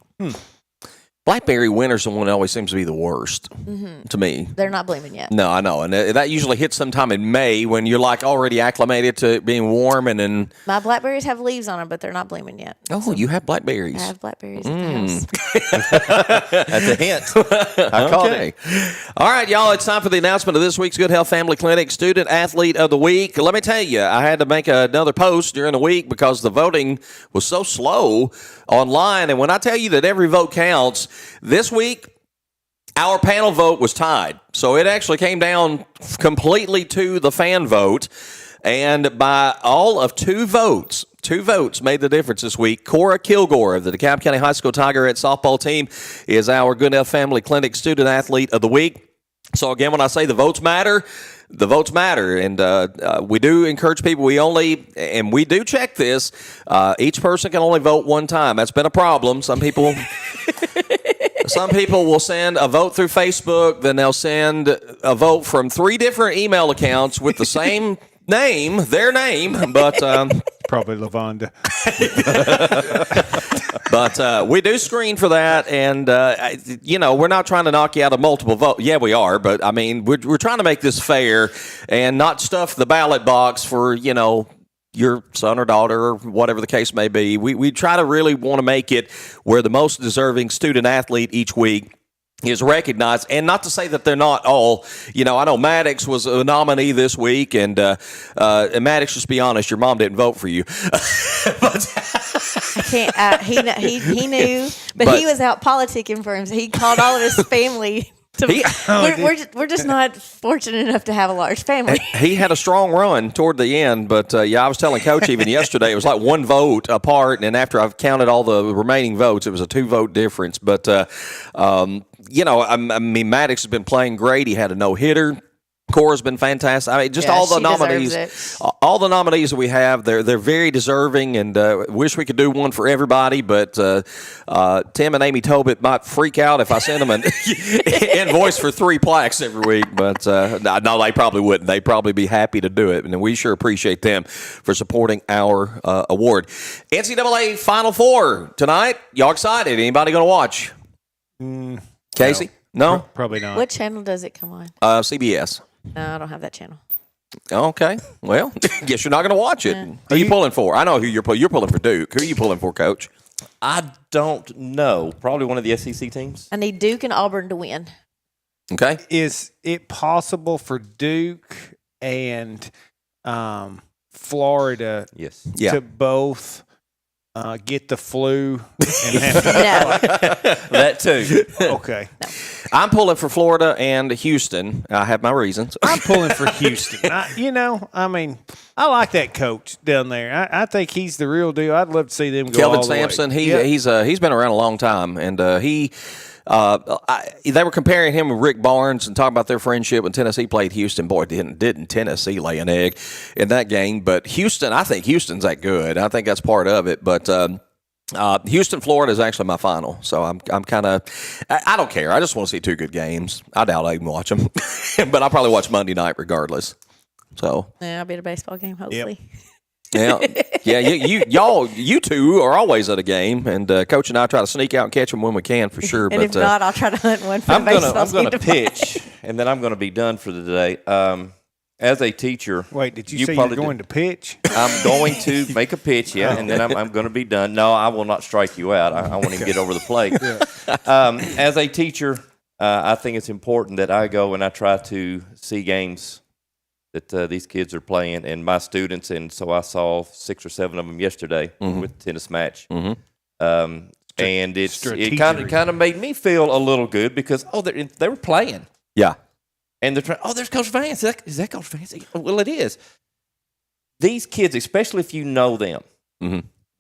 Speaker 2: Blackberry winter's the one that always seems to be the worst to me.
Speaker 18: They're not blooming yet.
Speaker 2: No, I know. And that usually hits sometime in May when you're like already acclimated to being warm and then.
Speaker 18: My blackberries have leaves on them, but they're not blooming yet.
Speaker 2: Oh, so you have blackberries.
Speaker 18: I have blackberries at the house.
Speaker 4: That's a hint. I called it.
Speaker 2: All right, y'all. It's time for the announcement of this week's Good Health Family Clinic Student Athlete of the Week. Let me tell you, I had to make another post during the week because the voting was so slow online. And when I tell you that every vote counts, this week, our panel vote was tied. So it actually came down completely to the fan vote. And by all of two votes made the difference this week. Cora Kilgore of the DeKalb County High School Tigerette softball team is our Good Health Family Clinic Student Athlete of the Week. So again, when I say the votes matter, the votes matter, and we do encourage people. We do check this. Each person can only vote one time. That's been a problem. Some people will send a vote through Facebook, then they'll send a vote from 3 different email accounts with the same name, their name, but
Speaker 5: probably Lavonda.
Speaker 2: But we do screen for that, and we're not trying to knock you out of multiple votes. Yeah, we are, but I mean, we're trying to make this fair and not stuff the ballot box for your son or daughter or whatever the case may be. We try to really want to make it where the most deserving student athlete each week is recognized, and not to say that they're not all. I know Maddox was a nominee this week, and Maddox, just be honest, your mom didn't vote for you.
Speaker 18: I can't. He knew, but he was out politicking for him. So he called all of his family. We're just not fortunate enough to have a large family.
Speaker 2: He had a strong run toward the end, but I was telling Coach even yesterday, it was like 1 vote apart, and after I've counted all the remaining votes, it was a 2-vote difference. But Maddox has been playing great. He had a no-hitter. Cora's been fantastic. I mean, just all the nominees that we have, they're very deserving, and wish we could do one for everybody. But Tim and Amy Tobit might freak out if I send them an invoice for 3 plaques every week. But no, they probably wouldn't. They'd probably be happy to do it, and we sure appreciate them for supporting our award. NCAA Final Four tonight. Y'all excited? Anybody going to watch? Casey? No?
Speaker 5: Probably not.
Speaker 18: What channel does it come on?
Speaker 2: CBS.
Speaker 18: No, I don't have that channel.
Speaker 2: Okay. Well, guess you're not going to watch it. Who are you pulling for? I know who you're pulling. You're pulling for Duke. Who are you pulling for, Coach?
Speaker 4: I don't know. Probably one of the SEC teams.
Speaker 18: I need Duke and Auburn to win.
Speaker 2: Okay.
Speaker 5: Is it possible for Duke and Florida to both get the flu? And
Speaker 18: No.
Speaker 4: That too.
Speaker 5: Okay.
Speaker 2: I'm pulling for Florida and Houston. I have my reasons.
Speaker 5: I'm pulling for Houston. I like that coach down there. I think he's the real deal. I'd love to see them go
Speaker 2: Kelvin
Speaker 5: all the
Speaker 2: Sampson.
Speaker 5: way.
Speaker 2: He's been around a long time, and they were comparing him with Rick Barnes and talking about their friendship when Tennessee played Houston. Boy, didn't Tennessee lay an egg in that game? But Houston, I think Houston's that good. I think that's part of it. But Houston, Florida is actually my final. So I'm kind of I don't care. I just want to see two good games. I doubt I even watch them, but I'll probably watch Monday night regardless. So
Speaker 18: yeah, I'll be at a baseball game hopefully.
Speaker 2: Yeah. You two are always at a game, and Coach and I try to sneak out and catch them when we can for sure.
Speaker 18: And
Speaker 2: but
Speaker 18: if not, I'll try to hunt one for
Speaker 4: I'm
Speaker 18: the baseball team
Speaker 4: going to
Speaker 18: tomorrow.
Speaker 4: pitch, and then I'm going to be done for the day. As a teacher,
Speaker 5: wait, did you say you're going to pitch?
Speaker 4: I'm going to make a pitch, and then I'm going to be done. No, I will not strike you out. I want to get over the plate. As a teacher, I think it's important that I go and I try to see games that these kids are playing and my students, and so I saw 6 or 7 of them yesterday with the tennis match. And it kind of made me feel a little good because they were playing.
Speaker 2: Yeah.
Speaker 4: And they're trying, there's Coach Vance. Is that Coach Vance? Well, it is. These kids, especially if you know them,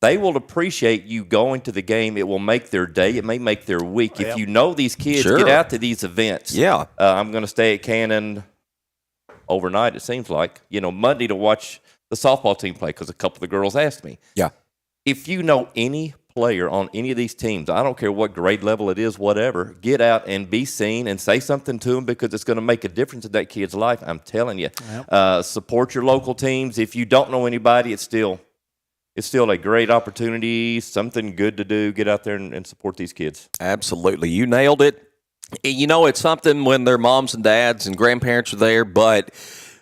Speaker 4: they will appreciate you going to the game. It will make their day. It may make their week. If you know these kids, get out to these events.
Speaker 2: Yeah.
Speaker 4: I'm going to stay at Cannon overnight, it seems like, Monday to watch the softball team play because a couple of the girls asked me.
Speaker 2: Yeah.
Speaker 4: If you know any player on any of these teams, I don't care what grade level it is, whatever, get out and be seen and say something to them because it's going to make a difference in that kid's life. I'm telling you. Support your local teams. If you don't know anybody, it's still a great opportunity, something good to do. Get out there and support these kids.
Speaker 2: Absolutely. You nailed it. It's something when their moms and dads and grandparents are there, but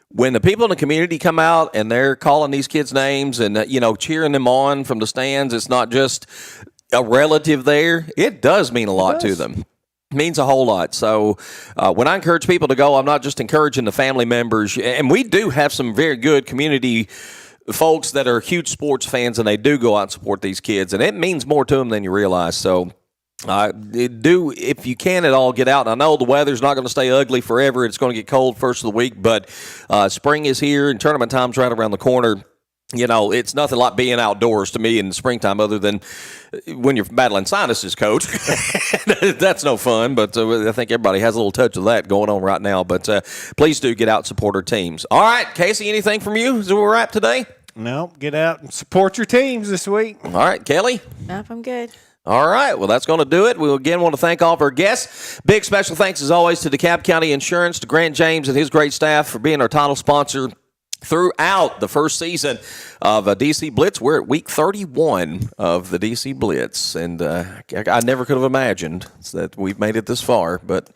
Speaker 2: when the people in the community come out and they're calling these kids names and, cheering them on from the stands, it's not just a relative there. It does mean a lot to them. It means a whole lot. So when I encourage people to go, I'm not just encouraging the family members. And we do have some very good community folks that are huge sports fans, and they do go out and support these kids. And it means more to them than you realize. So if you can at all, get out. And I know the weather's not going to stay ugly forever. It's going to get cold first of the week, but spring is here and tournament time's right around the corner. It's nothing like being outdoors to me in the springtime other than when you're battling sinuses, Coach. That's no fun, but I think everybody has a little touch of that going on right now. But please do get out and support our teams. All right, Casey, anything from you as we wrap today?
Speaker 5: No, get out and support your teams this week.
Speaker 2: All right, Kelly?
Speaker 18: Nope, I'm good.
Speaker 2: All right. Well, that's going to do it. We again want to thank all of our guests. Big special thanks, as always, to DeKalb County Insurance, to Grant James and his great staff for being our title sponsor throughout the first season of DC Blitz. We're at week 31 of the DC Blitz, and I never could have imagined that we've made it this far, but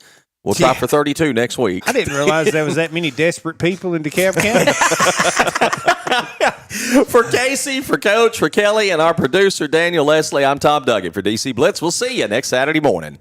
Speaker 2: we'll try for 32 next week.
Speaker 5: I didn't realize there was that many desperate people in DeKalb County.
Speaker 2: For Casey, for Coach, for Kelly, and our producer, Daniel Leslie, I'm Tom Duggan for DC Blitz. We'll see you next Saturday morning.